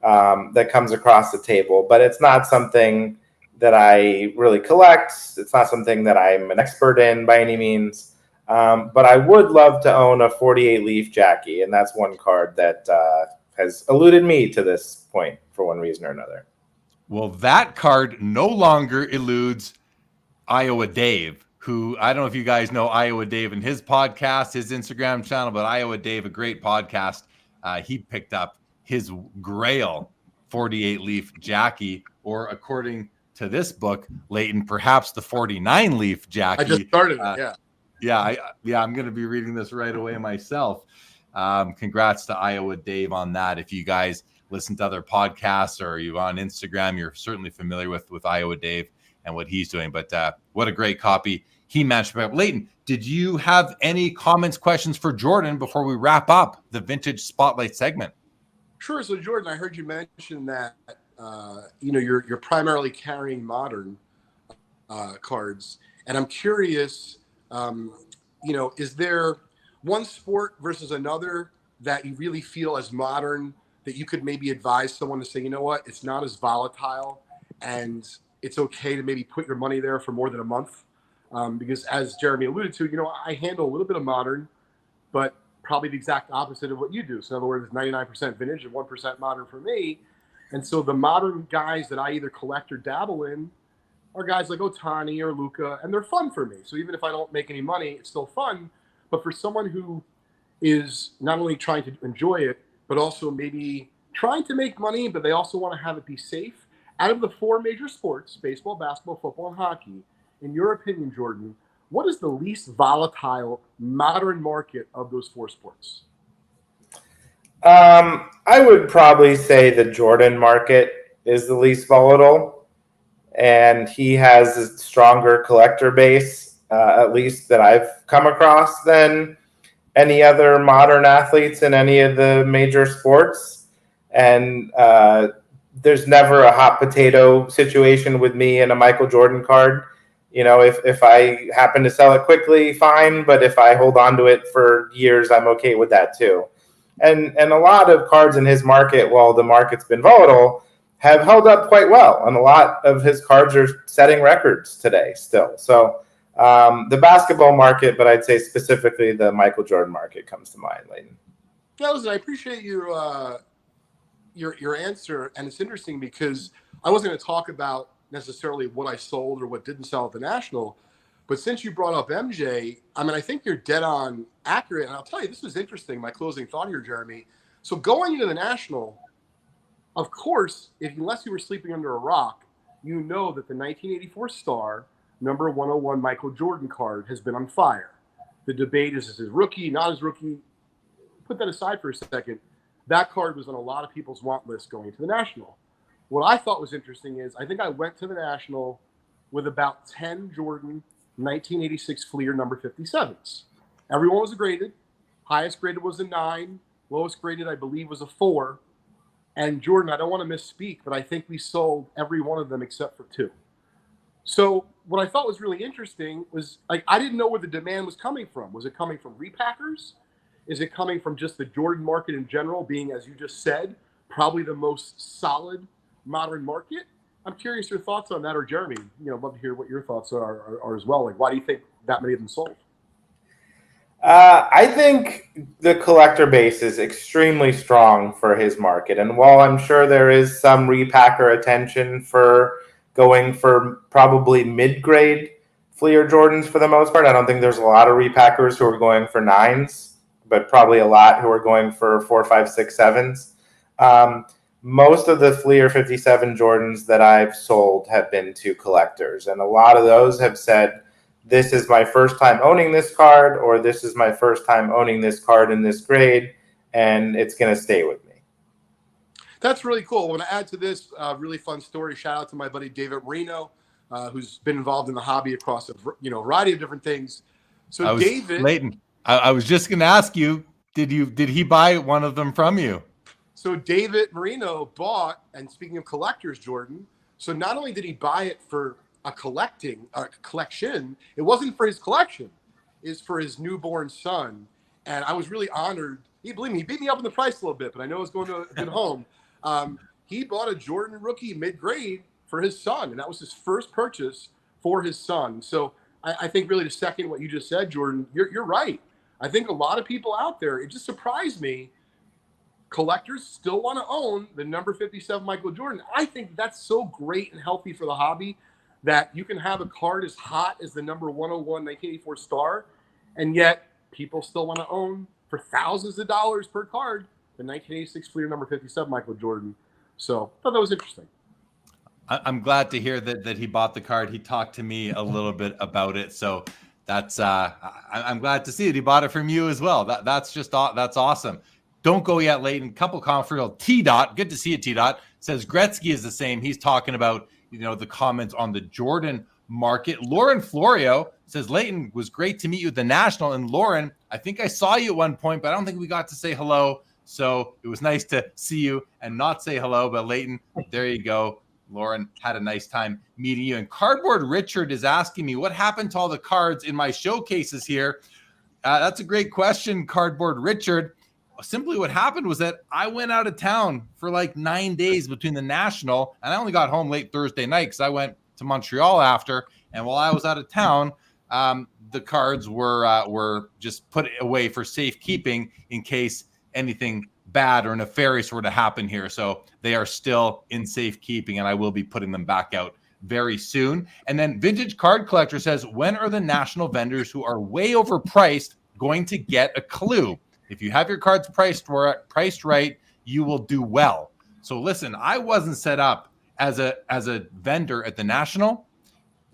that comes across the table, but it's not something that I really collect. It's not something that I'm an expert in by any means. But I would love to own a 48 Leaf Jackie, and that's one card that has eluded me to this point for one reason or another. Well, that card no longer eludes Iowa Dave, who, I don't know if you guys know Iowa Dave and his podcast, his Instagram channel, but Iowa Dave, a great podcast. He picked up his Grail 48 Leaf Jackie, or according to this book, Leighton, perhaps the 49 Leaf Jackie. I just started it, yeah. I'm going to be reading this right away myself. Congrats to Iowa Dave on that. If you guys listen to other podcasts or you on Instagram, you're certainly familiar with Iowa Dave and what he's doing. But what a great copy he managed to pick up. Leighton, did you have any comments, questions for Jordan before we wrap up the Vintage Spotlight segment? Sure. So Jordan, I heard you mention that you're primarily carrying modern cards, and I'm curious. Is there one sport versus another that you really feel as modern that you could maybe advise someone to say, you know what, it's not as volatile and it's okay to maybe put your money there for more than a month? Because as Jeremy alluded to, I handle a little bit of modern, but probably the exact opposite of what you do. So in other words, it's 99% vintage and 1% modern for me. And so the modern guys that I either collect or dabble in are guys like Ohtani or Luka, and they're fun for me. So even if I don't make any money, it's still fun. But for someone who is not only trying to enjoy it, but also maybe trying to make money, but they also want to have it be safe, out of the four major sports, baseball, basketball, football, and hockey, in your opinion, Jordan, what is the least volatile modern market of those four sports? I would probably say the Jordan market is the least volatile, and he has a stronger collector base, at least that I've come across, than any other modern athletes in any of the major sports. And there's never a hot potato situation with me and a Michael Jordan card. If I happen to sell it quickly, fine. But if I hold on to it for years, I'm okay with that too. And a lot of cards in his market, while the market's been volatile, have held up quite well. And a lot of his cards are setting records today still. So the basketball market, but I'd say specifically the Michael Jordan market comes to mind, Leighton. Yeah, listen, I appreciate your answer. And it's interesting because I wasn't going to talk about necessarily what I sold or what didn't sell at the National. But since you brought up MJ, I think you're dead on accurate. And I'll tell you, this was interesting, my closing thought here, Jeremy. So going into the National, of course, unless you were sleeping under a rock, you know that the 1984 star, number 101 Michael Jordan card has been on fire. The debate is his rookie, not his rookie. Put that aside for a second. That card was on a lot of people's want list going to the National. What I thought was interesting is I think I went to the National with about 10 Jordan 1986 Fleer number 57s. Everyone was graded. Highest graded was a 9. Lowest graded, I believe, was a 4. And Jordan, I don't want to misspeak, but I think we sold every one of them except for 2. So what I thought was really interesting was, I didn't know where the demand was coming from. Was it coming from repackers? Is it coming from just the Jordan market in general being, as you just said, probably the most solid modern market? I'm curious your thoughts on that, or Jeremy, I'd love to hear what your thoughts are as well. Why do you think that many of them sold? I think the collector base is extremely strong for his market. And while I'm sure there is some repacker attention for going for probably mid-grade Fleer Jordans for the most part, I don't think there's a lot of repackers who are going for 9s, but probably a lot who are going for 4, 5, 6, 7s. Most of the Fleer 57 Jordans that I've sold have been to collectors, and a lot of those have said, this is my first time owning this card, or this is my first time owning this card in this grade, and it's going to stay with me. That's really cool. I want to add to this really fun story. Shout out to my buddy David Marino, who's been involved in the hobby across a variety of different things. So David, Leighton, I was just going to ask you, did he buy one of them from you? So David Marino bought, and speaking of collectors, Jordan, so not only did he buy it for a collection, it wasn't for his collection, it's for his newborn son. And I was really honored. Believe me, he beat me up in the price a little bit, but I know it's going to a good home. He bought a Jordan rookie mid-grade for his son, and that was his first purchase for his son. So I think really to second what you just said, Jordan, you're right. I think a lot of people out there, it just surprised me, collectors still want to own the number 57 Michael Jordan. I think that's so great and healthy for the hobby that you can have a card as hot as the number 101 1984 star, and yet people still want to own for thousands of dollars per card the 1986 Fleer number 57 Michael Jordan. So I thought that was interesting. I'm glad to hear that he bought the card. He talked to me a little bit about it, so that's I'm glad to see that he bought it from you as well. That's awesome. Don't go yet, Leighton. Couple comments for T Dot. Good to see you, T Dot. Says Gretzky is the same. He's talking about the comments on the Jordan market. Lauren Florio says Leighton, was great to meet you at the National. And Lauren, I think I saw you at one point, but I don't think we got to say hello. So it was nice to see you and not say hello. But Leighton, there you go. Lauren, had a nice time meeting you. And Cardboard Richard is asking me, what happened to all the cards in my showcases here? That's a great question, Cardboard Richard. Simply what happened was that I went out of town for like 9 days between the National, and I only got home late Thursday night because I went to Montreal after. And while I was out of town, the cards were just put away for safekeeping in case anything bad or nefarious were to happen here. So they are still in safekeeping, and I will be putting them back out very soon. And then Vintage Card Collector says, when are the National vendors who are way overpriced going to get a clue? If you have your cards priced right, you will do well. So listen, I wasn't set up as a vendor at the National.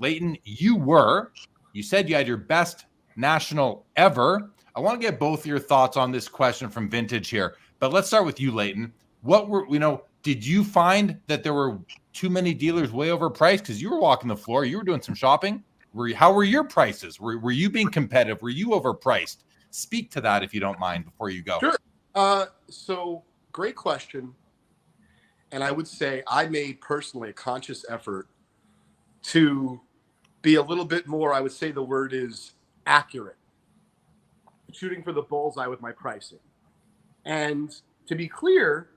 Leighton, you were. You said you had your best National ever. I want to get both your thoughts on this question from Vintage here. But let's start with you, Leighton. Did you find that there were too many dealers way overpriced? Because you were walking the floor, you were doing some shopping. How were your prices? Were you being competitive? Were you overpriced? Speak to that if you don't mind before you go. Sure. So great question. And I would say I made personally a conscious effort to be a little bit more, I would say the word is accurate, shooting for the bullseye with my pricing. And to be clear,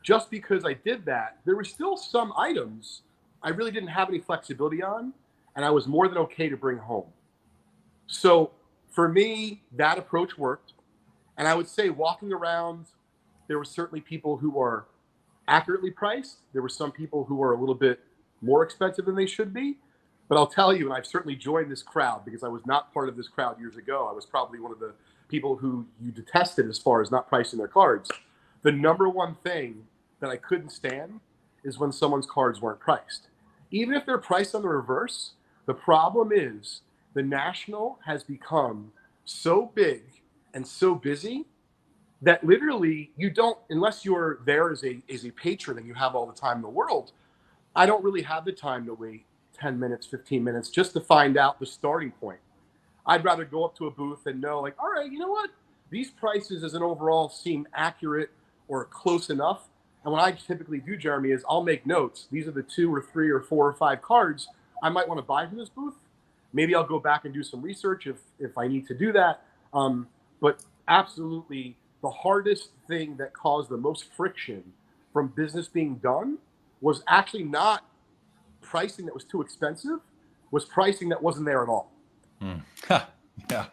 just because I did that, there were still some items I really didn't have any flexibility on, and I was more than okay to bring home. So for me, that approach worked. And I would say walking around, there were certainly people who are accurately priced. There were some people who are a little bit more expensive than they should be. But I'll tell you, and I've certainly joined this crowd because I was not part of this crowd years ago. I was probably one of the people who you detested as far as not pricing their cards. The number one thing that I couldn't stand is when someone's cards weren't priced. Even if they're priced on the reverse, the problem is the National has become so big and so busy that literally you don't, unless you're there as a patron and you have all the time in the world, I don't really have the time to wait 10 minutes, 15 minutes just to find out the starting point. I'd rather go up to a booth and know, like, all right, you know what? These prices as an overall seem accurate or close enough. And what I typically do, Jeremy, is I'll make notes. These are the 2 or 3 or 4 or 5 cards I might want to buy from this booth. Maybe I'll go back and do some research if I need to do that. But absolutely, the hardest thing that caused the most friction from business being done was actually not pricing that was too expensive, was pricing that wasn't there at all. Yeah,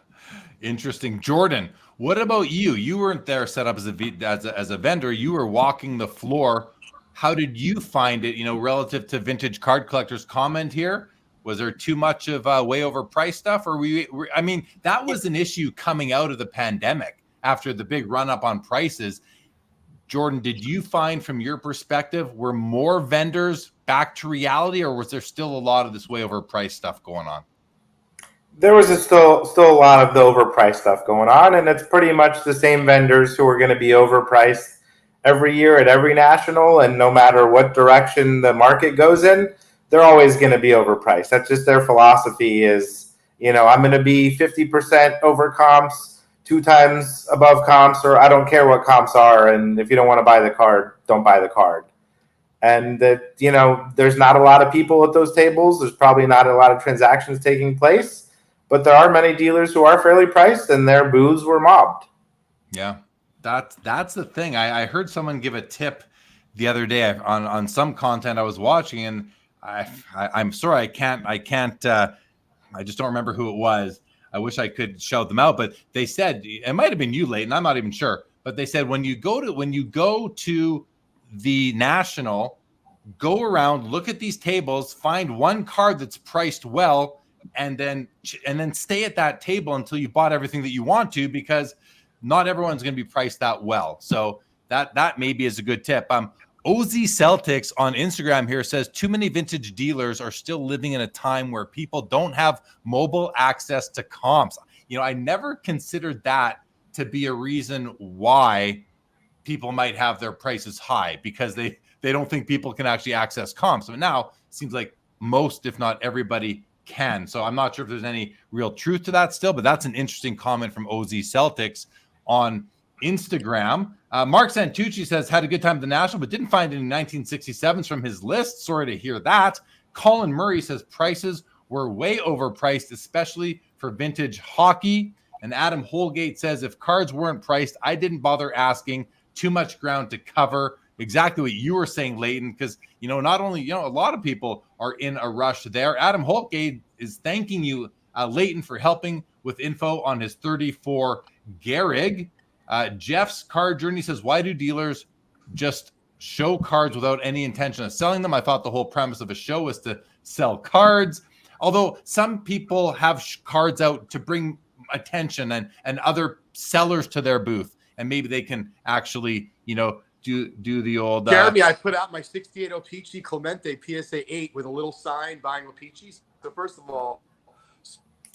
interesting. Jordan, what about you? You weren't there set up as a vendor. You were walking the floor. How did you find it, relative to Vintage Card Collector's comment here? Was there too much of way overpriced stuff? Or that was an issue coming out of the pandemic after the big run up on prices. Jordan, did you find from your perspective, were more vendors back to reality, or was there still a lot of this way overpriced stuff going on? There was still a lot of the overpriced stuff going on, and it's pretty much the same vendors who are going to be overpriced every year at every national, and no matter what direction the market goes in, they're always going to be overpriced. That's just their philosophy is, I'm going to be 50% over comps, 2 times above comps, or I don't care what comps are. And if you don't want to buy the card, don't buy the card. And that, there's not a lot of people at those tables. There's probably not a lot of transactions taking place, but there are many dealers who are fairly priced and their booths were mobbed. Yeah, that's the thing. I heard someone give a tip the other day on some content I was watching, and I'm sorry, I can't. I just don't remember who it was. I wish I could shout them out, but they said it might have been you, Leighton. I'm not even sure, but they said when you go to the national, go around, look at these tables, find one card that's priced well, and then stay at that table until you bought everything that you want to, because not everyone's going to be priced that well. So that maybe is a good tip. OZ Celtics on Instagram here says too many vintage dealers are still living in a time where people don't have mobile access to comps. I never considered that to be a reason why people might have their prices high, because they don't think people can actually access comps. But now it seems like most, if not everybody, can. So I'm not sure if there's any real truth to that still, but that's an interesting comment from OZ Celtics on Instagram. Mark Santucci says, had a good time at the National, but didn't find any 1967s from his list. Sorry to hear that. Colin Murray says prices were way overpriced, especially for vintage hockey. And Adam Holgate says, if cards weren't priced, I didn't bother asking. Too much ground to cover. Exactly what you were saying, Leighton, because, not only, a lot of people are in a rush there. Adam Holgate is thanking you, Leighton, for helping with info on his 34 Gehrig. Jeff's Card Journey says, why do dealers just show cards without any intention of selling them? I thought the whole premise of a show was to sell cards. Although some people have cards out to bring attention and other sellers to their booth, and maybe they can actually, do the old. Jeremy, I put out my 68 O-Pee-Chee Clemente PSA 8 with a little sign buying O-Pee-Chees. So first of all,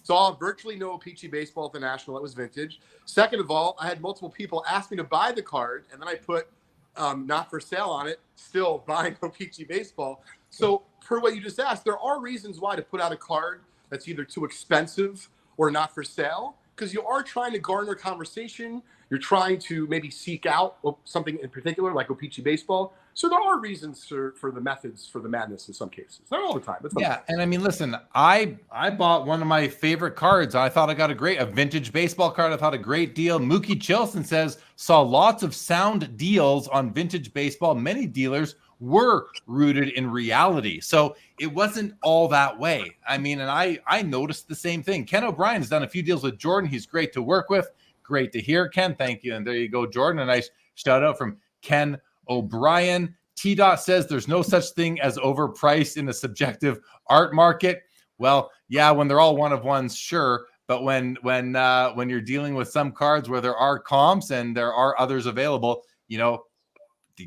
saw virtually no O-Pee-Chee baseball at the National. That was vintage. Second of all, I had multiple people ask me to buy the card, and then I put not for sale on it, still buying O-Pee-Chee baseball. So per what you just asked, there are reasons why to put out a card that's either too expensive or not for sale, because you are trying to garner conversation. You're trying to maybe seek out something in particular, like O-Pee-Chee baseball. So there are reasons for the methods for the madness in some cases. Not all the time. But yeah, and I mean, listen, I bought one of my favorite cards. I thought I got a vintage baseball card. I thought a great deal. Mookie Chilson says, saw lots of sound deals on vintage baseball. Many dealers were rooted in reality. So it wasn't all that way. I mean, and I noticed the same thing. Ken O'Brien has done a few deals with Jordan. He's great to work with. Great to hear, Ken. Thank you. And there you go, Jordan. A nice shout out from Ken O'Brien. T-Dot says there's no such thing as overpriced in a subjective art market. Well, yeah, when they're all one of ones, sure. But when you're dealing with some cards where there are comps and there are others available, you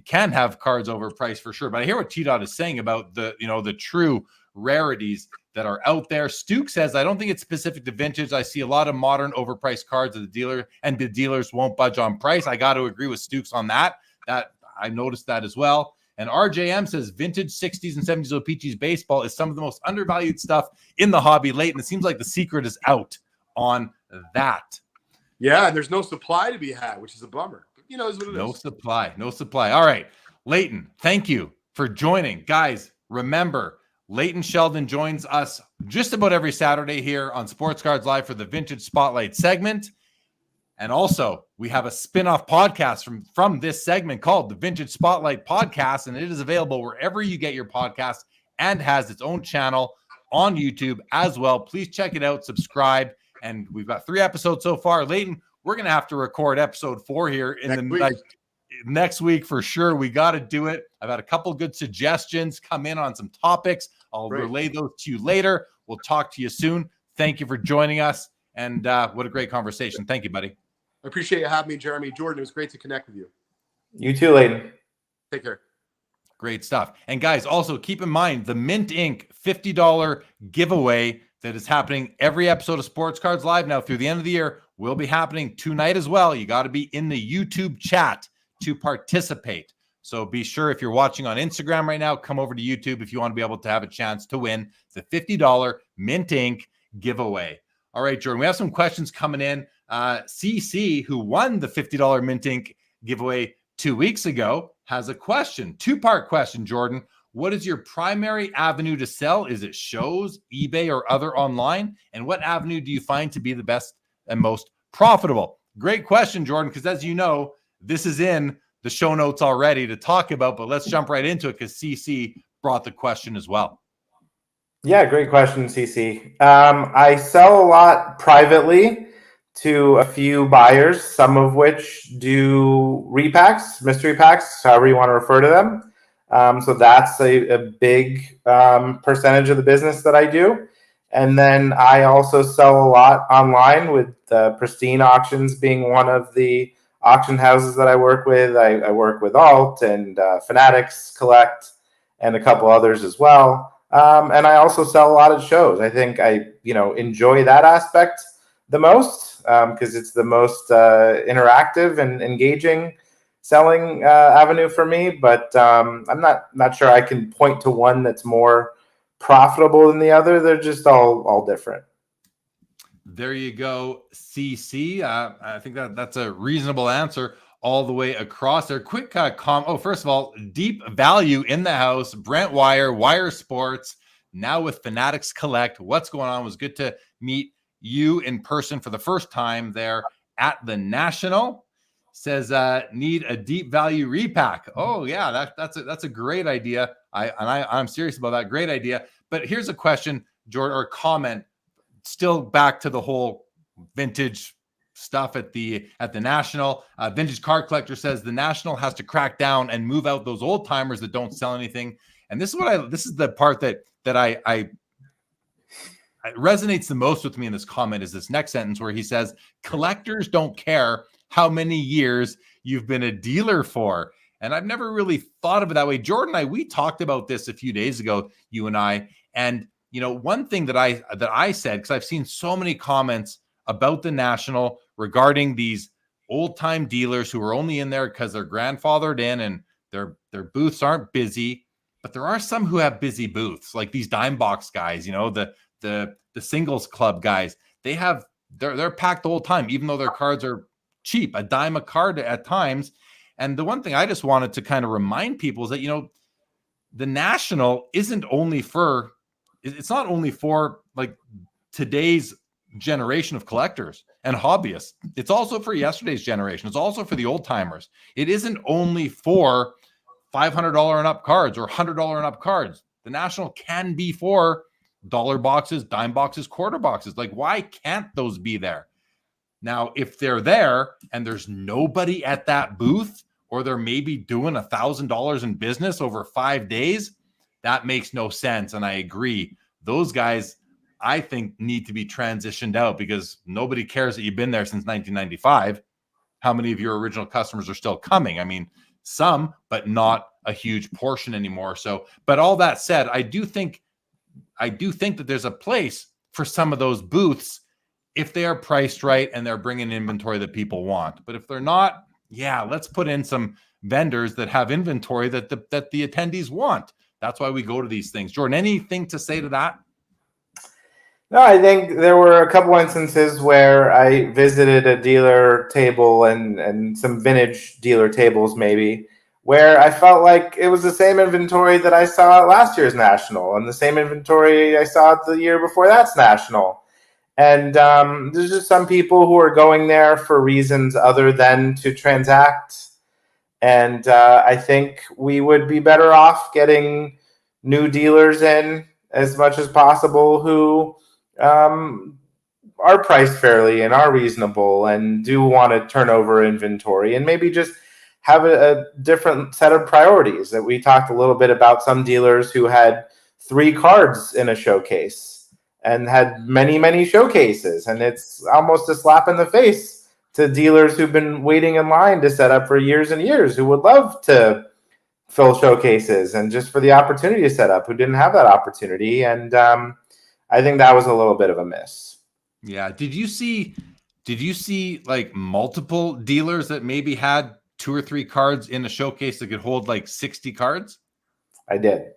can have cards overpriced for sure. But I hear what T-Dot is saying about the true rarities that are out there. Stuke says, I don't think it's specific to vintage. I see a lot of modern overpriced cards at the dealer, and the dealers won't budge on price. I got to agree with Stukes on that. That I noticed that as well. And RJM says vintage 60s and 70s O-Pee-Chees baseball is some of the most undervalued stuff in the hobby late. And it seems like the secret is out on that. Yeah, and there's no supply to be had, which is a bummer. But, is what it is. No supply. All right, Leighton, thank you for joining. Guys, remember, Leighton Sheldon joins us just about every Saturday here on Sports Cards Live for the Vintage Spotlight segment. And also, we have a spin-off podcast from this segment called the Vintage Spotlight Podcast, and it is available wherever you get your podcasts and has its own channel on YouTube as well. Please check it out, subscribe, and we've got 3 episodes so far. Leighton, we're going to have to record episode 4 here next week for sure. We got to do it. I've had a couple good suggestions come in on some topics. I'll relay those to you later. We'll talk to you soon. Thank you for joining us, and what a great conversation. Thank you, buddy. I appreciate you having me, Jeremy. Jordan, it was great to connect with you. You too, Leighton. Take care. Great stuff. And guys, also keep in mind the Mint Inc. $50 giveaway that is happening every episode of Sports Cards Live now through the end of the year will be happening tonight as well. You got to be in the YouTube chat to participate. So be sure, if you're watching on Instagram right now, come over to YouTube if you want to be able to have a chance to win the $50 Mint Inc. giveaway. All right, Jordan, we have some questions coming in. CC, who won the $50 Mint Inc. giveaway 2 weeks ago, has a question. Two-part question, Jordan. What is your primary avenue to sell? Is it shows, eBay, or other online? And what avenue do you find to be the best and most profitable? Great question, Jordan, because as you know, this is in the show notes already to talk about, but let's jump right into it because CC brought the question as well. Yeah, great question, CC. I sell a lot privately to a few buyers, some of which do repacks, mystery packs, however you want to refer to them. So that's a big percentage of the business that I do. And then I also sell a lot online, with Pristine Auctions being one of the auction houses that I work with. I work with Alt and Fanatics Collect and a couple others as well. And I also sell a lot at shows. I think I enjoy that aspect the most because it's the most interactive and engaging selling avenue for me. But I'm not sure I can point to one that's more profitable than the other. They're just all different. There you go, CC. I think that's a reasonable answer all the way across there. Quick first of all, Deep Value in the house. Brent Wire Sports, now with Fanatics Collect. What's going on? It was good to meet you in person for the first time there at the National. Says need a Deep Value repack. Oh yeah, that's a great idea. I'm serious about that. Great idea. But here's a question, Jordan, or comment. Still back to the whole vintage stuff at the National. Vintage Car Collector says the National has to crack down and move out those old timers that don't sell anything. And this is the part that I resonates the most with me in this comment, is this next sentence where he says collectors don't care how many years you've been a dealer for. And I've never really thought of it that way. Jordan, we talked about this a few days ago, you and I, and one thing that I said, because I've seen so many comments about the National regarding these old time dealers who are only in there because they're grandfathered in and their booths aren't busy, but there are some who have busy booths, like these dime box guys, the singles club guys. They're packed the whole time, even though their cards are cheap, a dime a card at times. And the one thing I just wanted to kind of remind people is that the National isn't only for. It's not only for like today's generation of collectors and hobbyists. It's also for yesterday's generation. It's also for the old timers. It isn't only for $500 and up cards or $100 and up cards. The National can be for dollar boxes, dime boxes, quarter boxes. Like, why can't those be there? Now, if they're there and there's nobody at that booth, or they're maybe doing $1,000 in business over 5 days, that makes no sense. And I agree. Those guys, I think, need to be transitioned out because nobody cares that you've been there since 1995. How many of your original customers are still coming? I mean, some, but not a huge portion anymore. So, but all that said, I do think that there's a place for some of those booths if they are priced right and they're bringing inventory that people want. But if they're not, let's put in some vendors that have inventory that the attendees want. That's why we go to these things. Jordan, anything to say to that? No, I think there were a couple instances where I visited a dealer table and some vintage dealer tables maybe, where I felt like it was the same inventory that I saw at last year's National and the same inventory I saw the year before that's National. And there's just some people who are going there for reasons other than to transact. And I think we would be better off getting new dealers in as much as possible who are priced fairly and are reasonable and do want to turn over inventory and maybe just have a different set of priorities. That we talked a little bit about some dealers who had 3 cards in a showcase and had many, many showcases. And it's almost a slap in the face to dealers who've been waiting in line to set up for years and years, who would love to fill showcases and just for the opportunity to set up, who didn't have that opportunity. And I think that was a little bit of a miss. Yeah. Did you see like multiple dealers that maybe had 2 or 3 cards in a showcase that could hold like 60 cards? I did.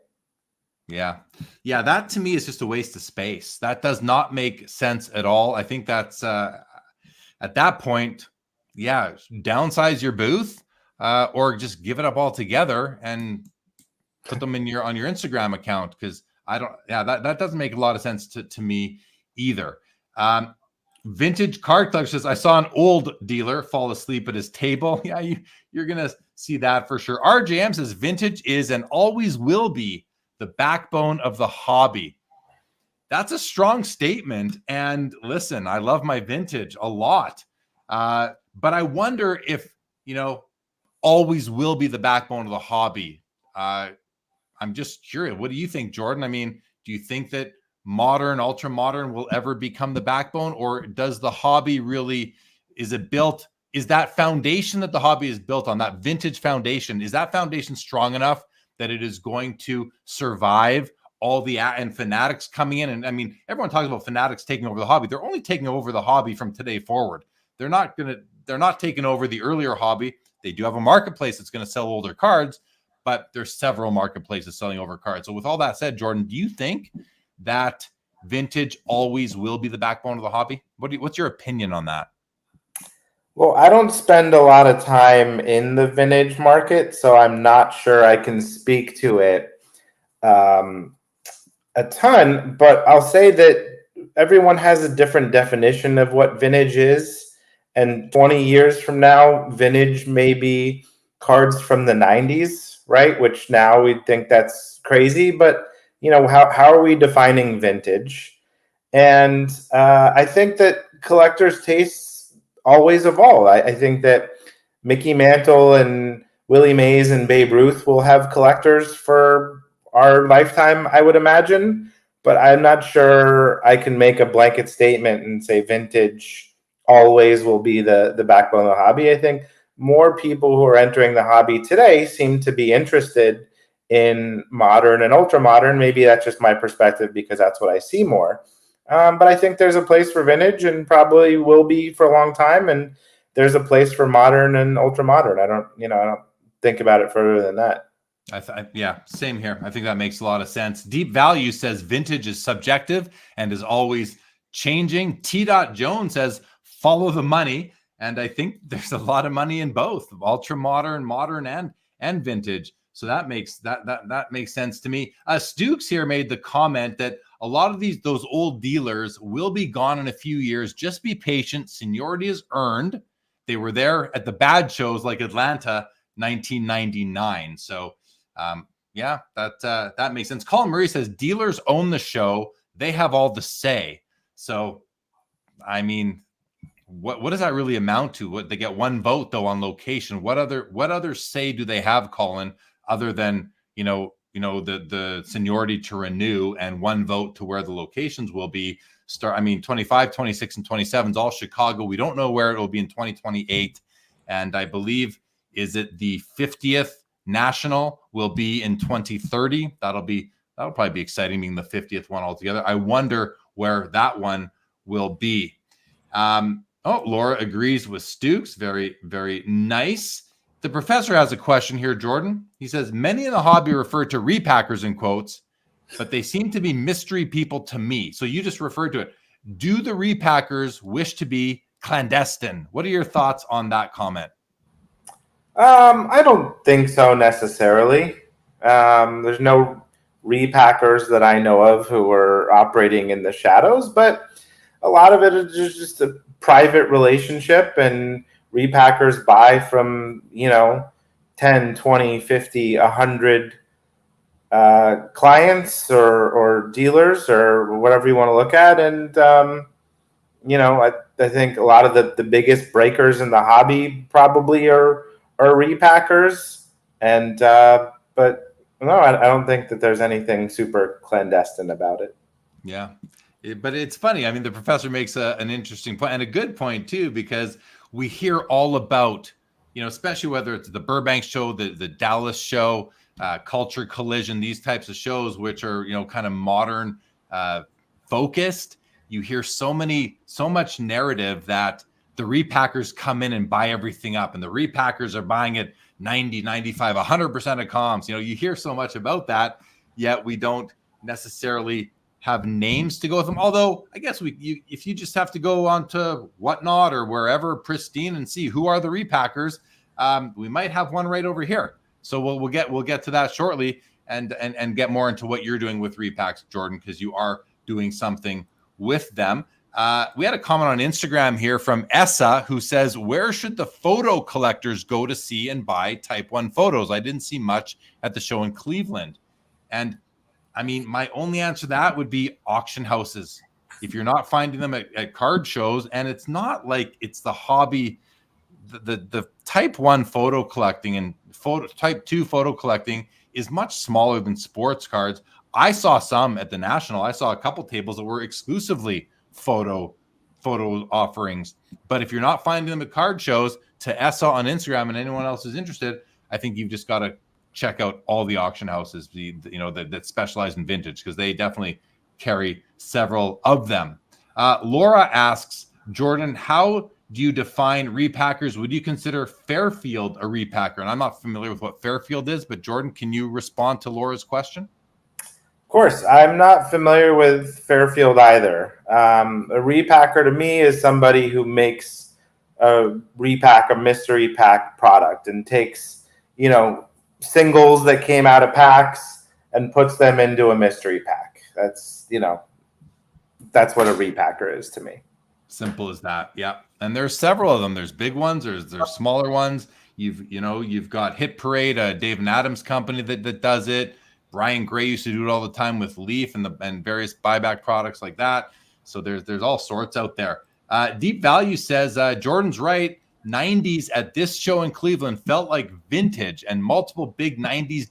Yeah. Yeah. That to me is just a waste of space. That does not make sense at all. I think that's at that point, yeah, downsize your booth or just give it up altogether and put them in on your Instagram account. Cause that doesn't make a lot of sense to me either. Vintage card collector says, I saw an old dealer fall asleep at his table. Yeah, you're going to see that for sure. RJM says vintage is and always will be the backbone of the hobby. That's a strong statement. And listen, I love my vintage a lot. But I wonder if, always will be the backbone of the hobby. I'm just curious. What do you think, Jordan? I mean, do you think that modern, ultra modern will ever become the backbone, or does the hobby really, is that foundation that the hobby is built on, that vintage foundation, is that foundation strong enough that it is going to survive all the and fanatics coming in? And I mean, everyone talks about fanatics taking over the hobby. They're only taking over the hobby from today forward. They're not taking over the earlier hobby. They do have a marketplace that's going to sell older cards, but there's several marketplaces selling over cards. So with all that said, Jordan, do you think that vintage always will be the backbone of the hobby? What's your opinion on that? Well, I don't spend a lot of time in the vintage market, so I'm not sure I can speak to it a ton, but I'll say that everyone has a different definition of what vintage is. And 20 years from now, vintage may be cards from the 90s, right? Which now we think that's crazy, but how are we defining vintage? And I think that collectors' tastes always evolve. I think that Mickey Mantle and Willie Mays and Babe Ruth will have collectors for our lifetime, I would imagine. But I'm not sure I can make a blanket statement and say vintage always will be the backbone of the hobby. I think more people who are entering the hobby today seem to be interested in modern and ultra modern. Maybe that's just my perspective because that's what I see more. But I think there's a place for vintage and probably will be for a long time. And there's a place for modern and ultra modern. I don't think about it further than that. Yeah, same here. I think that makes a lot of sense. Deep Value says vintage is subjective and is always changing. T. Jones says follow the money. And I think there's a lot of money in both ultra modern, modern, and vintage. So that makes that makes sense to me. Stukes here made the comment that a lot of those old dealers will be gone in a few years. Just be patient. Seniority is earned. They were there at the bad shows like Atlanta, 1999. So yeah, that makes sense. Colin Murray says dealers own the show. They have all the say. So, I mean, what does that really amount to? What they get one vote though on location. What other say do they have, Colin, other than the seniority to renew and one vote to where the locations will be? 25, 26, and 27 is all Chicago. We don't know where it will be in 2028. And I believe, is it the 50th national will be in 2030? That'll probably be exciting, being the 50th one altogether. I wonder where that one will be. Laura agrees with Stukes. Very, very nice. The professor has a question here, Jordan. He says, many in the hobby refer to repackers in quotes, but they seem to be mystery people to me. So you just referred to it. Do the repackers wish to be clandestine? What are your thoughts on that comment? I don't think so necessarily. There's no repackers that I know of who are operating in the shadows, but a lot of it is just a private relationship, and repackers buy from 10, 20, 50, 100 clients or dealers or whatever you want to look at. And I think a lot of the biggest breakers in the hobby probably are repackers, and but no, I don't think that there's anything super clandestine about it. Yeah. But it's funny. I mean, the professor makes an interesting point, and a good point too, because we hear all about, especially whether it's the Burbank show, the Dallas show, Culture Collision, these types of shows, which are, kind of modern focused. You hear so much narrative that the repackers come in and buy everything up, and the repackers are buying it 90, 95, 100% of comps. You hear so much about that, yet we don't necessarily have names to go with them. Although I guess if you just have to go on to Whatnot or wherever pristine and see who are the repackers, we might have one right over here. So we'll get to that shortly and get more into what you're doing with Repacks, Jordan, because you are doing something with them. We had a comment on Instagram here from Essa who says, where should the photo collectors go to see and buy Type 1 photos? I didn't see much at the show in Cleveland. And I mean, my only answer to that would be auction houses. If you're not finding them at card shows, and it's not like it's the hobby, the Type 1 photo collecting and Type 2 photo collecting is much smaller than sports cards. I saw some at the National. I saw a couple tables that were exclusively photo offerings. But if you're not finding them at card shows, to Essa on Instagram and anyone else is interested, I think you've just got to check out all the auction houses that specialize in vintage, because they definitely carry several of them. Laura asks, Jordan, how do you define repackers? Would you consider Fairfield a repacker? And I'm not familiar with what Fairfield is, but Jordan, can you respond to Laura's question? Of course, I'm not familiar with Fairfield either. A repacker to me is somebody who makes a mystery pack product and takes, singles that came out of packs and puts them into a mystery pack. That's what a repacker is to me. Simple as that. Yeah. And there's several of them. There's big ones. There's smaller ones. You've got Hit Parade, Dave and Adams company that does it. Brian Gray used to do it all the time with Leaf and various buyback products like that. So there's all sorts out there. Deep Value says, Jordan's right. 90s at this show in Cleveland felt like vintage, and multiple big 90s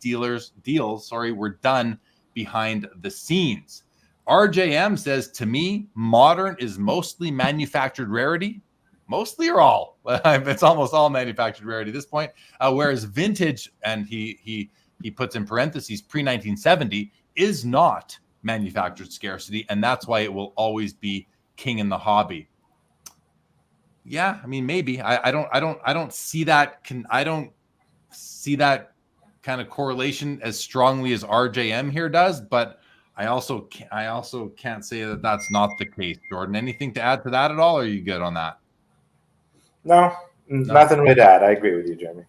deals were done behind the scenes. RJM says, to me, modern is mostly manufactured rarity. Mostly or all? It's almost all manufactured rarity at this point. Whereas vintage, and he puts in parentheses, pre-1970, is not manufactured scarcity, and that's why it will always be king in the hobby. Yeah, I mean, maybe. I don't see that. I don't see that kind of correlation as strongly as RJM here does, but I also can't say that that's not the case. Jordan, anything to add to that at all? Or are you good on that? No, nothing really to add. I agree with you, Jeremy.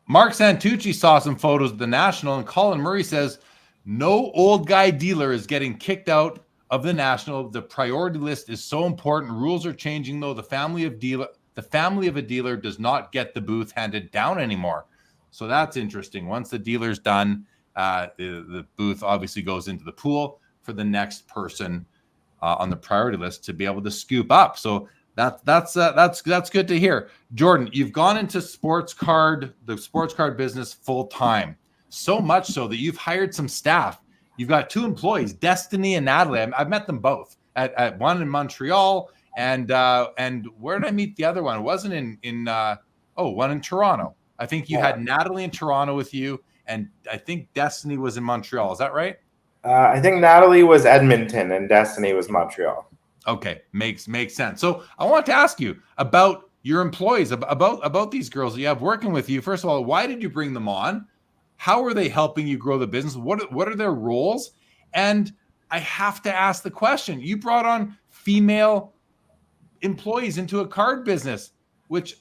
Mark Santucci saw some photos of the National, and Colin Murray says, no old guy dealer is getting kicked out of the National. The priority list is so important. Rules are changing, though. The family of a dealer does not get the booth handed down anymore. So that's interesting. Once the dealer's done, the booth obviously goes into the pool for the next person on the priority list to be able to scoop up. So that's good to hear. Jordan, you've gone into the sports card business full time, so much so that you've hired some staff. You've got 2 employees, Destiny and Natalie. I've met them both at one in Montreal, and where did I meet the other one? It wasn't one in Toronto. I think you had Natalie in Toronto with you, and I think Destiny was in Montreal. Is that right? I think Natalie was Edmonton and Destiny was Montreal. Okay, makes sense. So I want to ask you about your employees, about these girls that you have working with you. First of all, why did you bring them on? How are they helping you grow the business? What are their roles? And I have to ask the question, you brought on female employees into a card business, which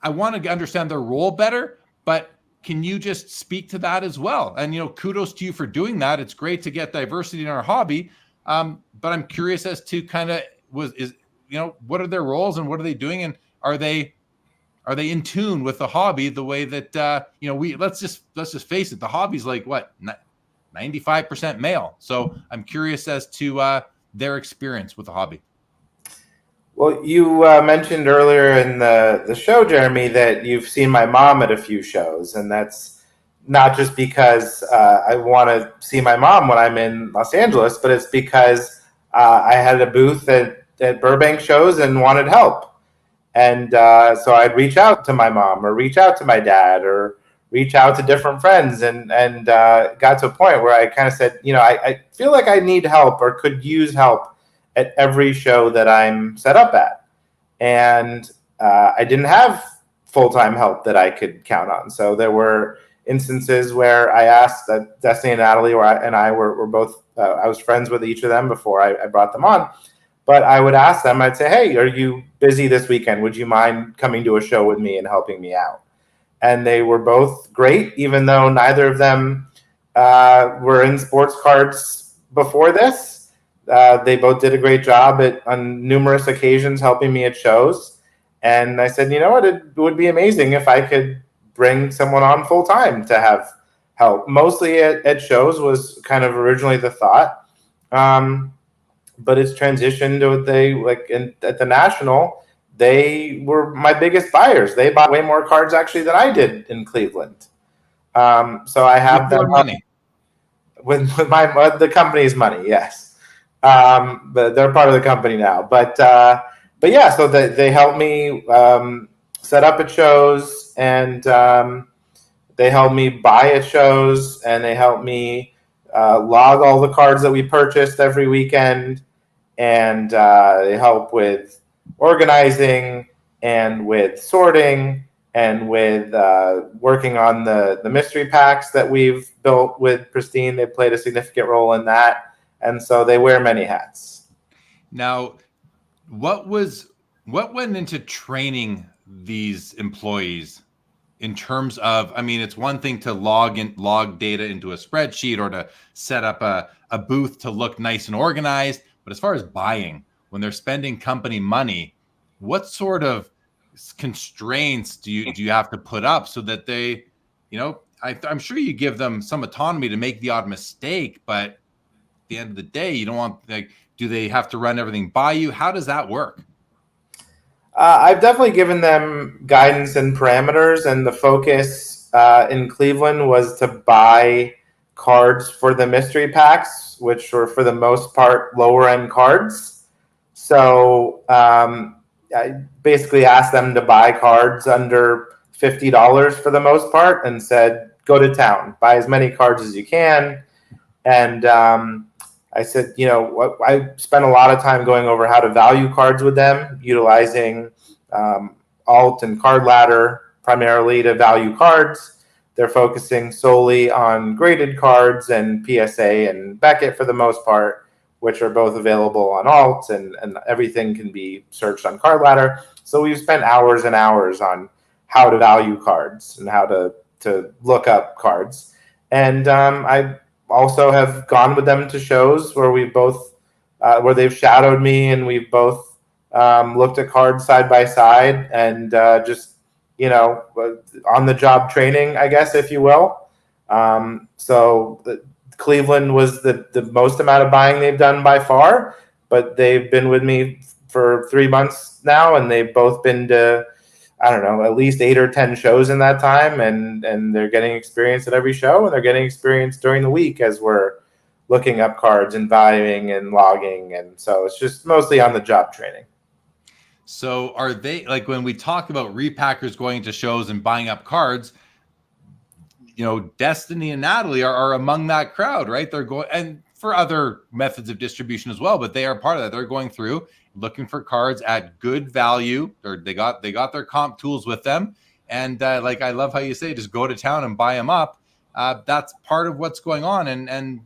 I want to understand their role better, but can you just speak to that as well? And, kudos to you for doing that. It's great to get diversity in our hobby. But I'm curious as to what are their roles and what are they doing? And are they in tune with the hobby the way that, let's just face it. The hobby's like 95% male. So I'm curious as to their experience with the hobby. Well, you mentioned earlier in the show, Jeremy, that you've seen my mom at a few shows, and that's not just because I want to see my mom when I'm in Los Angeles, but it's because I had a booth at Burbank shows and wanted help. And so I'd reach out to my mom or reach out to my dad or reach out to different friends and got to a point where I kind of said, I feel like I need help or could use help at every show that I'm set up at. and I didn't have full-time help that I could count on. So there were instances where I asked that Destiny and Natalie and I were both, I was friends with each of them before I brought them on. But I would ask them, I'd say, hey, are you busy this weekend? Would you mind coming to a show with me and helping me out? And they were both great, even though neither of them were in sports cards before this. They both did a great job on numerous occasions helping me at shows. And I said, you know what, it would be amazing if I could bring someone on full time to have help. Mostly at shows was kind of originally the thought. But it's transitioned to at the National, they were my biggest buyers. They bought way more cards actually than I did in Cleveland. So I have them money with the company's money. Yes. But they're part of the company now, but yeah, so they helped me set up at shows, and they helped me buy at shows, and they helped me log all the cards that we purchased every weekend, and they help with organizing and with sorting and with working on the mystery packs that we've built with Pristine. They played a significant role in that, and so they wear many hats. Now, what went into training these employees in terms of, I mean, it's one thing to log data into a spreadsheet or to set up a booth to look nice and organized, but as far as buying, when they're spending company money, what sort of constraints do you have to put up so that they, I'm sure you give them some autonomy to make the odd mistake, but at the end of the day, you don't want, do they have to run everything by you? How does that work? I've definitely given them guidance and parameters, and the focus in Cleveland was to buy cards for the mystery packs, which were for the most part lower end cards. So I basically asked them to buy cards under $50 for the most part, and said, go to town, buy as many cards as you can. And I said, I spent a lot of time going over how to value cards with them, utilizing Alt and Card Ladder primarily to value cards. They're focusing solely on graded cards and PSA and Beckett for the most part, which are both available on Alt, and everything can be searched on Card Ladder. So we've spent hours and hours on how to value cards and how to look up cards. And I also have gone with them to shows where we both where they've shadowed me, and we've both looked at cards side by side, and just on the job training, I guess, if you will. So Cleveland was the most amount of buying they've done by far, but they've been with me for 3 months now, and they've both been to, I don't know, at least 8 or 10 shows in that time, and they're getting experience at every show, and they're getting experience during the week as we're looking up cards and valuing and logging, and so it's just mostly on the job training. So are they, like, when we talk about repackers going to shows and buying up cards, Destiny and Natalie are among that crowd, right? They're going, and for other methods of distribution as well, but they are part of that. They're going through looking for cards at good value, or they got their comp tools with them. And I love how you say, just go to town and buy them up. That's part of what's going on. And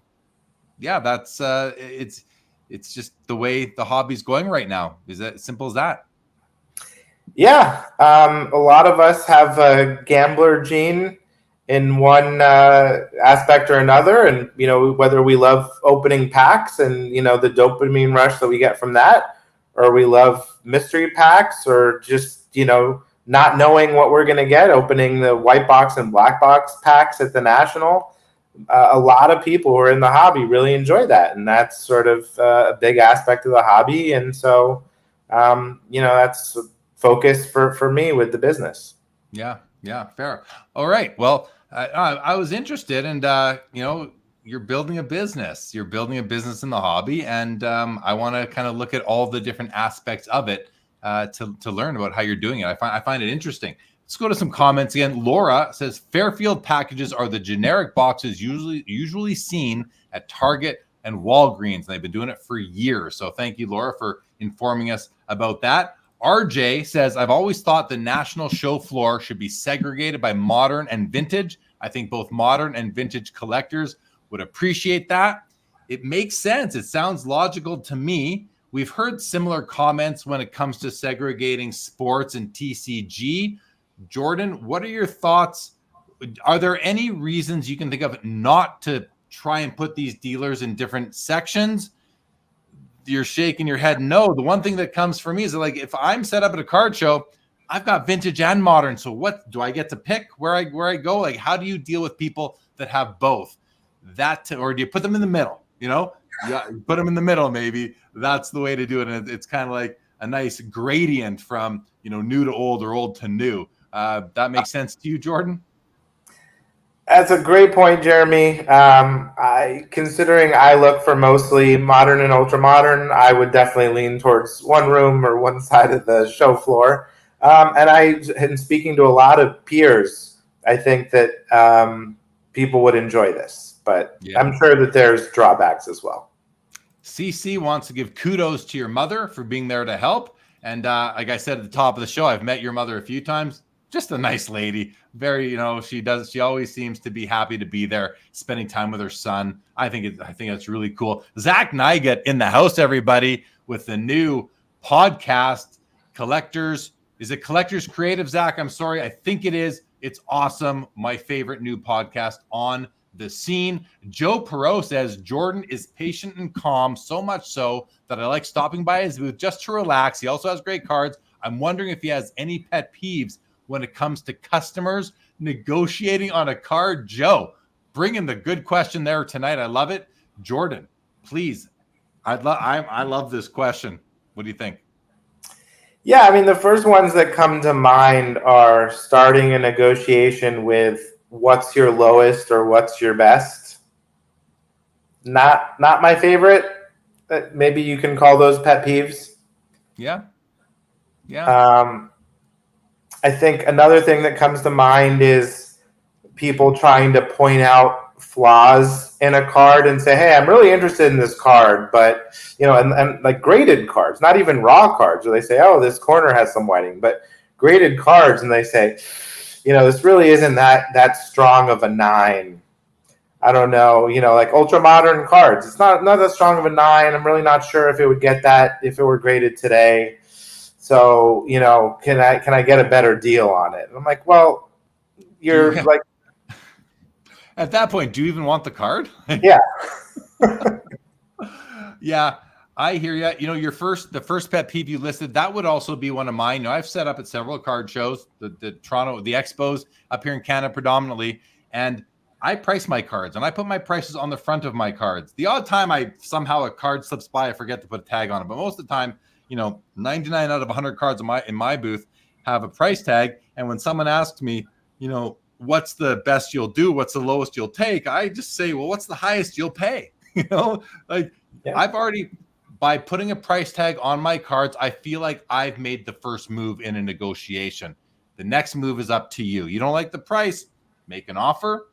yeah, that's it's just the way the hobby's going right now. Is that simple as that? Yeah. A lot of us have a gambler gene in one aspect or another. And, whether we love opening packs and, the dopamine rush that we get from that, or we love mystery packs, or just, not knowing what we're going to get, opening the white box and black box packs at the National. A lot of people who are in the hobby really enjoy that. And that's sort of a big aspect of the hobby. And so, that's focus for me with the business. Yeah, fair. All right. Well, I was interested, and you're building a business. You're building a business in the hobby, and I want to kind of look at all the different aspects of it to learn about how you're doing it. I find it interesting. Let's go to some comments again. Laura says Fairfield packages are the generic boxes usually seen at Target and Walgreens. And they've been doing it for years. So thank you, Laura, for informing us about that. RJ says, I've always thought the national show floor should be segregated by modern and vintage. I think both modern and vintage collectors would appreciate that. It makes sense. It sounds logical to me. We've heard similar comments when it comes to segregating sports and TCG. Jordan, what are your thoughts? Are there any reasons you can think of not to try and put these dealers in different sections? You're shaking your head. No, the one thing that comes for me is like, if I'm set up at a card show, I've got vintage and modern. So what do I get to pick where I go? Like, how do you deal with people that have both? Or do you put them in the middle? Yeah, put them in the middle. Maybe that's the way to do it. And it's kind of like a nice gradient from new to old or old to new. That makes sense to you, Jordan? That's a great point, Jeremy. Considering I look for mostly modern and ultra modern, I would definitely lean towards one room or one side of the show floor. And speaking to a lot of peers, I think that people would enjoy this, but yeah. I'm sure that there's drawbacks as well. CC wants to give kudos to your mother for being there to help. And like I said at the top of the show, I've met your mother a few times. Just a nice lady. Very, she always seems to be happy to be there, spending time with her son. I think that's really cool. Zach Nygut in the house, everybody, with the new podcast, Collectors. Is it Collectors Creative, Zach? I'm sorry. I think it is. It's awesome. My favorite new podcast on the scene. Joe Perot says Jordan is patient and calm, so much so that I like stopping by his booth just to relax. He also has great cards. I'm wondering if he has any pet peeves when it comes to customers negotiating on a card. Joe, bringing the good question there tonight. I love it. Jordan, please. I love this question. What do you think? Yeah, I mean, the first ones that come to mind are starting a negotiation with what's your lowest or what's your best. Not my favorite. Maybe you can call those pet peeves. Yeah. I think another thing that comes to mind is people trying to point out flaws in a card and say, hey, I'm really interested in this card, but, and like graded cards, not even raw cards, where they say, oh, this corner has some whiting, but graded cards, and they say, this really isn't that strong of a 9. I don't know, like ultra modern cards. It's not that strong of a 9. I'm really not sure if it would get that if it were graded today. So, can I get a better deal on it? And I'm like, well, you're like, at that point, do you even want the card? Yeah. Yeah, I hear you. The first pet peeve you listed, that would also be one of mine. I've set up at several card shows, the Toronto, the Expos up here in Canada predominantly, and I price my cards and I put my prices on the front of my cards. The odd time a card slips by, I forget to put a tag on it, but most of the time, 99 out of 100 cards in my booth have a price tag. And when someone asks me, what's the best you'll do? What's the lowest you'll take? I just say, well, what's the highest you'll pay? I've already, by putting a price tag on my cards, I feel like I've made the first move in a negotiation. The next move is up to you. You don't like the price, make an offer.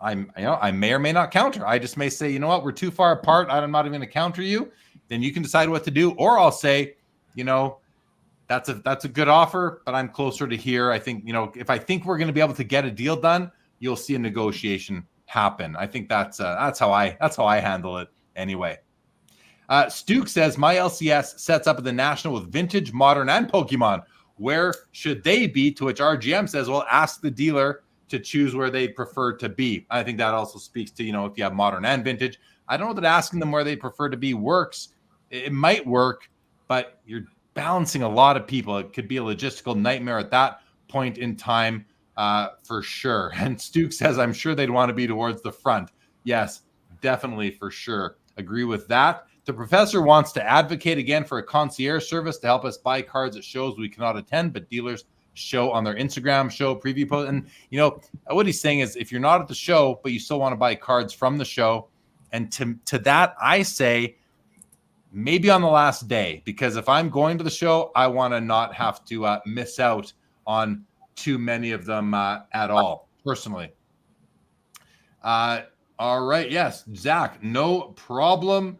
I may or may not counter. I just may say, you know what, we're too far apart. I'm not even going to counter you. Then you can decide what to do. Or I'll say, that's a good offer, but I'm closer to here. I think, if I think we're going to be able to get a deal done, you'll see a negotiation happen. I think that's how I handle it anyway. Stuke says my LCS sets up at the National with vintage, modern, and Pokemon. Where should they be? To which RGM says, well, ask the dealer to choose where they prefer to be. I think that also speaks to, if you have modern and vintage. I don't know that asking them where they prefer to be works. It might work, but you're balancing a lot of people. It could be a logistical nightmare at that point in time, for sure. And Stuke says, I'm sure they'd want to be towards the front. Yes, definitely, for sure. Agree with that. The professor wants to advocate again for a concierge service to help us buy cards at shows we cannot attend, but dealers show on their Instagram show preview post. And what he's saying is, if you're not at the show but you still want to buy cards from the show, and to that I say maybe on the last day, because if I'm going to the show, I want to not have to miss out on too many of them at all, personally. All right, yes, Zach, no problem.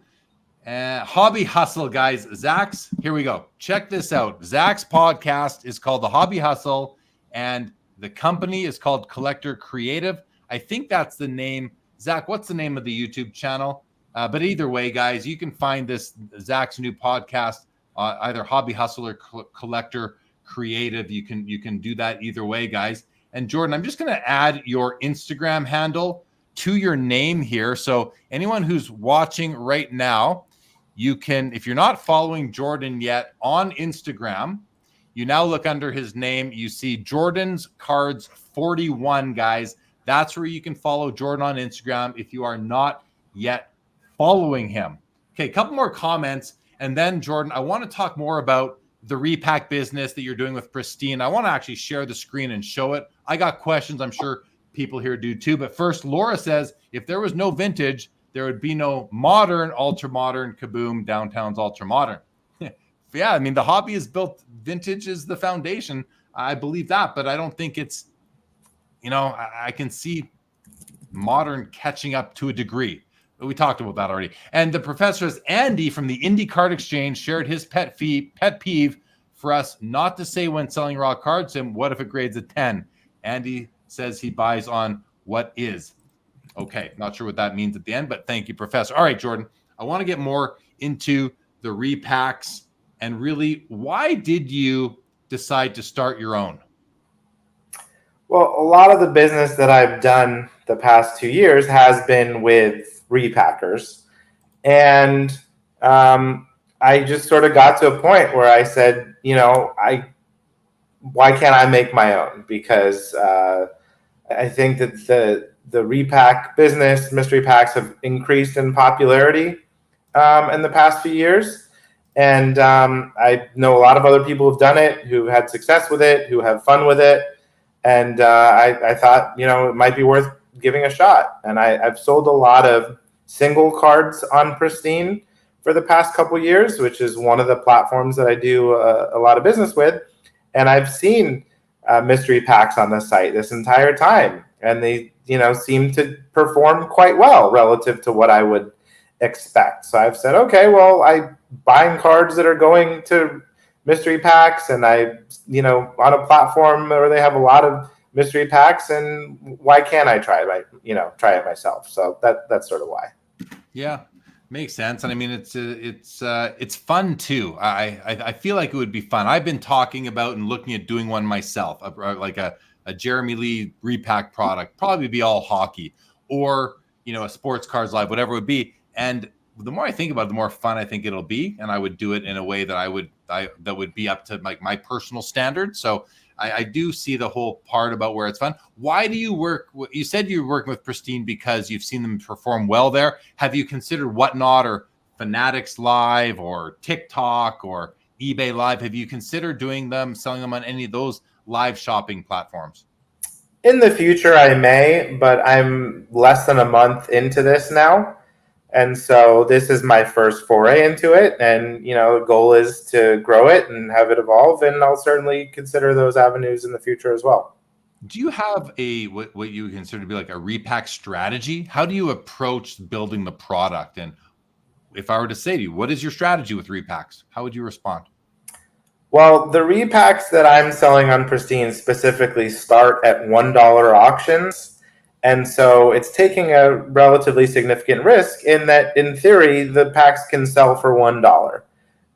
Hobby Hustle, guys. Zach's, here we go. Check this out. Zach's podcast is called The Hobby Hustle, and the company is called Collector Creative. I think that's the name. Zach, what's the name of the YouTube channel? But either way, guys, you can find this Zach's new podcast, either Hobby Hustle or Collector Creative. You can do that either way, guys. And Jordan, I'm just going to add your Instagram handle to your name here. So anyone who's watching right now, you can, if you're not following Jordan yet on Instagram, you now look under his name. You see Jordan's Cards 41, guys. That's where you can follow Jordan on Instagram if you are not yet following him. Okay, a couple more comments. And then, Jordan, I want to talk more about the repack business that you're doing with Pristine. I want to actually share the screen and show it. I got questions. I'm sure people here do too. But first, Laura says, if there was no vintage, there would be no modern, ultra-modern, kaboom, downtown's ultra-modern. Yeah, I mean, the hobby is built, vintage is the foundation. I believe that, but I don't think it's, I can see modern catching up to a degree. We talked about that already. And the professor, Andy from the Indie Card Exchange, shared his pet peeve for us not to say when selling raw cards to him, what if it grades a 10? Andy says he buys on what is. Okay, not sure what that means at the end, but thank you, Professor. All right, Jordan, I want to get more into the repacks and really, why did you decide to start your own? Well, a lot of the business that I've done the past 2 years has been with repackers. And I just sort of got to a point where I said, why can't I make my own? Because I think that the repack business, mystery packs, have increased in popularity in the past few years. And I know a lot of other people who've done it, who've had success with it, who have fun with it. And I thought, it might be worth giving a shot. And I've sold a lot of single cards on Pristine for the past couple of years, which is one of the platforms that I do a lot of business with. And I've seen mystery packs on the site this entire time. And they, seem to perform quite well relative to what I would expect. So I've said, okay, well, I'm buying cards that are going to mystery packs, and I, on a platform where they have a lot of mystery packs, and why can't I try it myself? So that's sort of why. Yeah, makes sense. And I mean, it's fun too. I feel like it would be fun. I've been talking about and looking at doing one myself, like a Jeremy Lee repack product, probably be all hockey, or a Sports Cards Live, whatever it would be. And the more I think about it, the more fun I think it'll be, and I would do it in a way that that would be up to my personal standards. So I do see the whole part about where it's fun. Why do you work? You said you're working with Pristine because you've seen them perform well there. Have you considered Whatnot or Fanatics Live or TikTok or eBay Live? Have you considered selling them on any of those live shopping platforms? In the future, I may, but I'm less than a month into this now. And so this is my first foray into it. And, the goal is to grow it and have it evolve. And I'll certainly consider those avenues in the future as well. Do you have what you consider to be like a repack strategy? How do you approach building the product? And if I were to say to you, what is your strategy with repacks? How would you respond? Well, the repacks that I'm selling on Pristine specifically start at $1 auctions. And so it's taking a relatively significant risk in that, in theory, the packs can sell for $1.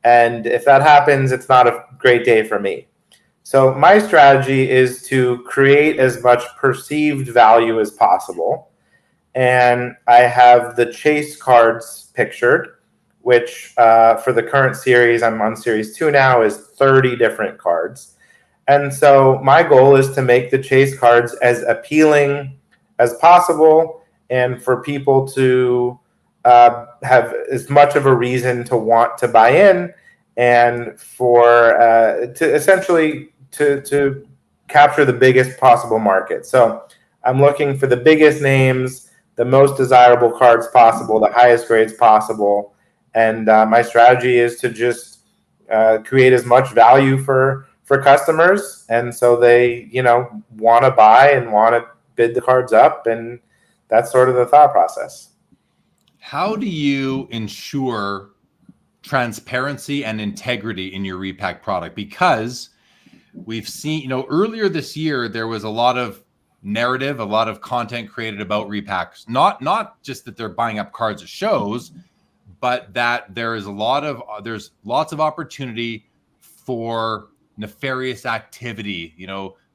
And if that happens, it's not a great day for me. So my strategy is to create as much perceived value as possible. And I have the chase cards pictured, which for the current series, I'm on series 2 now, is 30 different cards. And so my goal is to make the chase cards as appealing as possible, and for people to have as much of a reason to want to buy in, and for to essentially to capture the biggest possible market. So I'm looking for the biggest names, the most desirable cards possible, the highest grades possible, and my strategy is to just create as much value for customers, and so they want to buy and want to bid the cards up, and that's sort of the thought process. How do you ensure transparency and integrity in your Repack product? Because we've seen, earlier this year, there was a lot of narrative, a lot of content created about Repacks. Not just that they're buying up cards at shows, but that there's lots of opportunity for nefarious activity,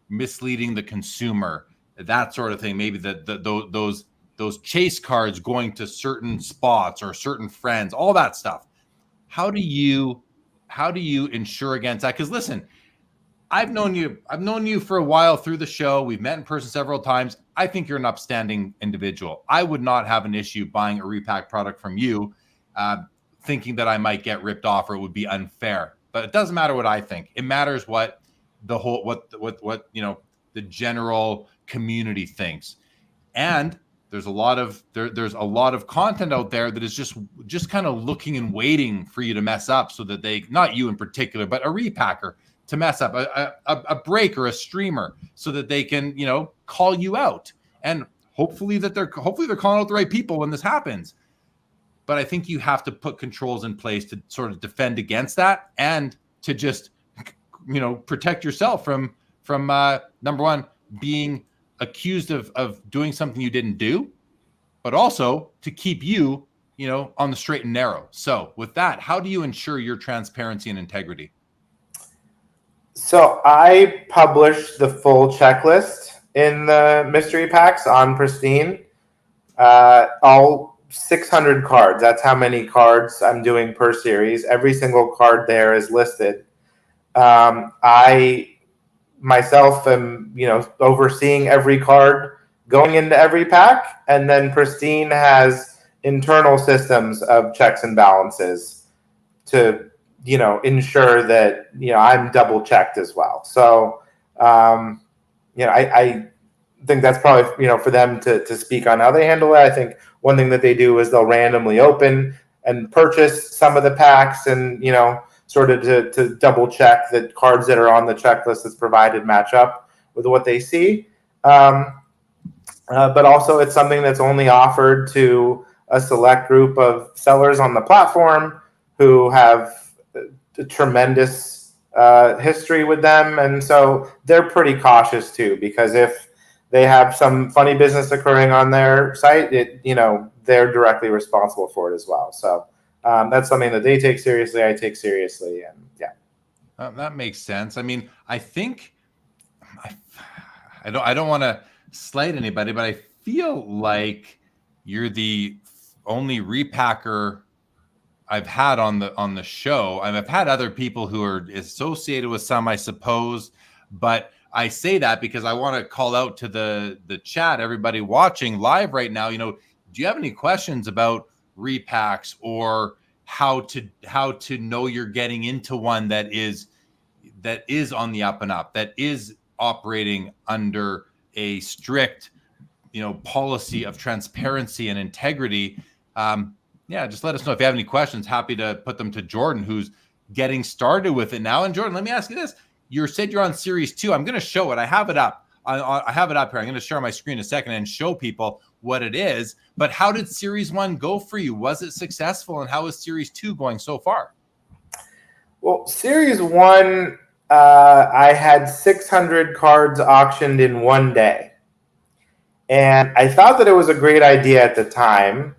misleading the consumer, that sort of thing. Maybe those chase cards going to certain spots or certain friends, all that stuff. How do you ensure against that? Because listen, I've known you for a while through the show. We've met in person several times. I think you're an upstanding individual. I would not have an issue buying a Repack product from you, thinking that I might get ripped off or it would be unfair. But it doesn't matter what I think. It matters what the general community thinks. And there's a lot of content out there that is just kind of looking and waiting for you to mess up, so that they, not you in particular, but a repacker to mess up, a breaker, a streamer, so that they can, call you out. And hopefully they're calling out the right people when this happens. But I think you have to put controls in place to sort of defend against that, and to just, protect yourself from number one, being accused of doing something you didn't do, but also to keep you, on the straight and narrow. So with that, how do you ensure your transparency and integrity? So I published the full checklist in the mystery packs on Pristine. All 600 cards. That's how many cards I'm doing per series. Every single card there is listed. I myself am, overseeing every card going into every pack, and then Pristine has internal systems of checks and balances to, ensure that, I'm double checked as well. So, I think that's probably, for them to speak on how they handle it. I think one thing that they do is they'll randomly open and purchase some of the packs, and, sort of to double check that cards that are on the checklist that's provided match up with what they see. But also it's something that's only offered to a select group of sellers on the platform who have a tremendous history with them. And so they're pretty cautious too, because if they have some funny business occurring on their site, they're directly responsible for it as well. So that's something that they take seriously, I take seriously, and yeah. That makes sense. I mean, I think I don't want to slight anybody, but I feel like you're the only repacker I've had on the show. I've had other people who are associated with some, I suppose, but I say that because I want to call out to the chat, everybody watching live right now. Do you have any questions about repacks, or how to know you're getting into one that is on the up and up, that is operating under a strict, policy of transparency and integrity? Just let us know if you have any questions. Happy to put them to Jordan, who's getting started with it now. And Jordan, let me ask you this. You said you're on series 2. I'm going to show it. I have it up. I have it up here. I'm going to share my screen in a second and show people what it is. But how did series 1 go for you? Was it successful? And how is series 2 going so far? Well, series 1, I had 600 cards auctioned in one day. And I thought that it was a great idea at the time,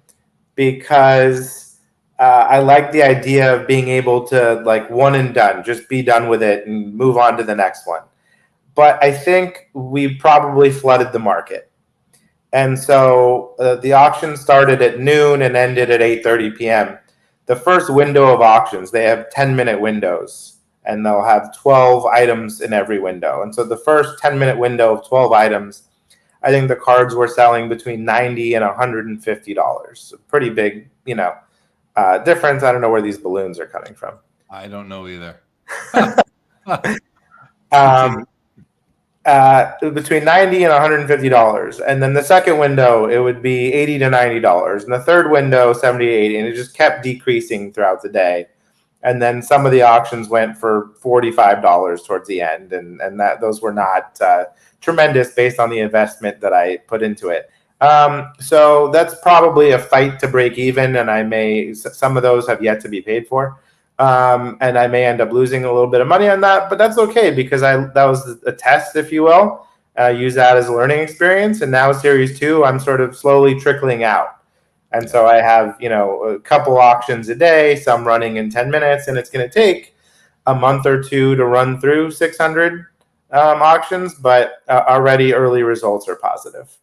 because I like the idea of being able to, like, one and done, just be done with it and move on to the next one. But I think we probably flooded the market. And so the auction started at noon and ended at 8:30 p.m. The first window of auctions, they have 10-minute windows, and they'll have 12 items in every window. And so the first 10-minute window of 12 items, I think the cards were selling between $90 and $150. A pretty big, difference. I don't know where these balloons are coming from. I don't know either. Between $90 and $150. And then the second window, it would be $80 to $90. And the third window, $70 to $80. And it just kept decreasing throughout the day. And then some of the auctions went for $45 towards the end. And those were not tremendous based on the investment that I put into it. So that's probably a fight to break even, and some of those have yet to be paid for. And I may end up losing a little bit of money on that, but that's okay because that was a test, if you will. Use that as a learning experience. And now Series 2, I'm sort of slowly trickling out. And so I have, a couple auctions a day, some running in 10 minutes, and it's going to take a month or two to run through 600 auctions, but already early results are positive.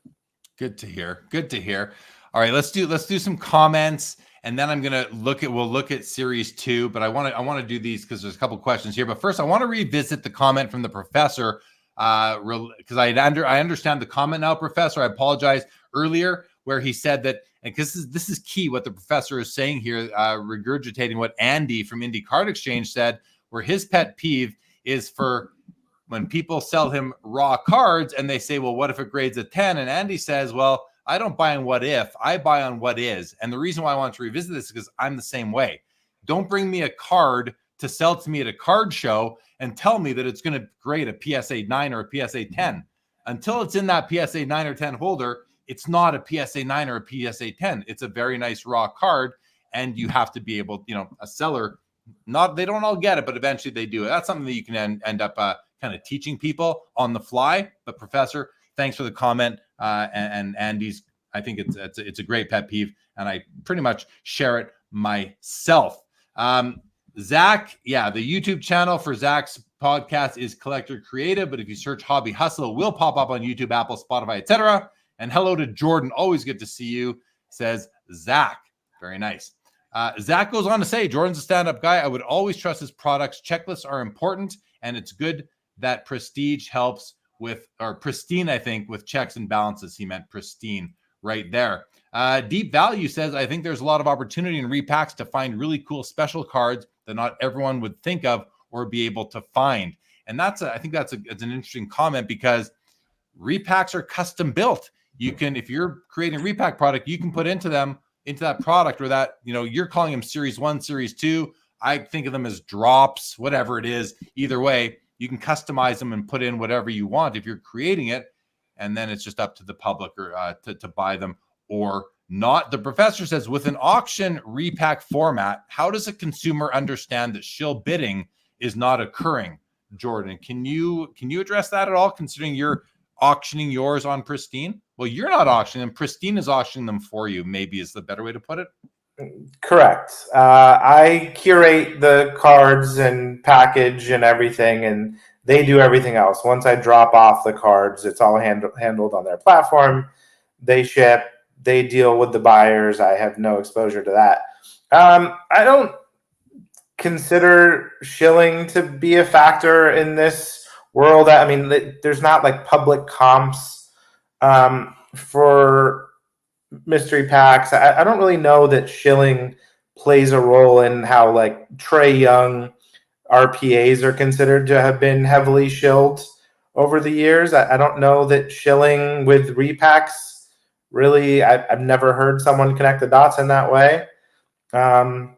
Good to hear. Good to hear. All right, let's do some comments, and then we'll look at Series 2. But I want to do these because there's a couple questions here. But first, I want to revisit the comment from the professor because I understand the comment now, Professor. I apologize earlier where he said that, and because this is key what the professor is saying here, regurgitating what Andy from Indie Card Exchange said, where his pet peeve is for when people sell him raw cards and they say, well, what if it grades a 10? And Andy says, well, I don't buy on what if, I buy on what is. And the reason why I want to revisit this is because I'm the same way. Don't bring me a card to sell to me at a card show and tell me that it's going to grade a PSA 9 or a PSA 10. Until it's in that PSA 9 or 10 holder, it's not a PSA 9 or a PSA 10. It's a very nice raw card, and you have to be able, a seller, they don't all get it, but eventually they do. That's something that you can end up kind of teaching people on the fly. But Professor, thanks for the comment. And Andy's, I think it's a great pet peeve, and I pretty much share it myself. Zach, the YouTube channel for Zach's podcast is Collector Creative, but if you search Hobby Hustle, it will pop up on YouTube, Apple, Spotify, etc. And hello to Jordan. Always good to see you, says Zach. Very nice. Zach goes on to say, Jordan's a stand-up guy. I would always trust his products. Checklists are important, and it's good that Prestige helps with, or pristine, I think, with checks and balances. He meant pristine right there. Deep Value says, I think there's a lot of opportunity in repacks to find really cool special cards that not everyone would think of or be able to find. And I think it's an interesting comment because repacks are custom built. You can, if you're creating a repack product, you can put into that product, or that, you're calling them Series 1, Series 2. I think of them as drops, whatever it is. Either way, you can customize them and put in whatever you want if you're creating it. And then it's just up to the public or to buy them or not. The professor says, with an auction repack format, how does a consumer understand that shill bidding is not occurring? Jordan, can you address that at all, considering you're auctioning yours on Pristine? Well, you're not auctioning them. Pristine is auctioning them for you, maybe is the better way to put it. Correct. I curate the cards and package and everything, and they do everything else. Once I drop off the cards, it's all handled on their platform. They ship, they deal with the buyers. I have no exposure to that. I don't consider shilling to be a factor in this world. I mean, there's not like public comps for mystery packs. I don't really know that shilling plays a role in how like Trae Young RPAs are considered to have been heavily shilled over the years. I don't know that shilling with repacks really, I've never heard someone connect the dots in that way. I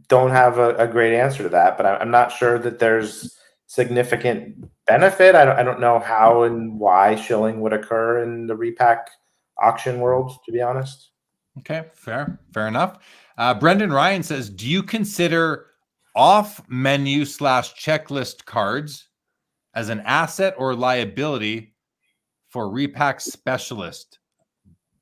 don't have a great answer to that, but I'm not sure that there's significant benefit. I don't know how and why shilling would occur in the repack auction world, to be honest. Okay, fair enough. Brendan Ryan says, do you consider off menu / checklist cards as an asset or liability for repack specialist?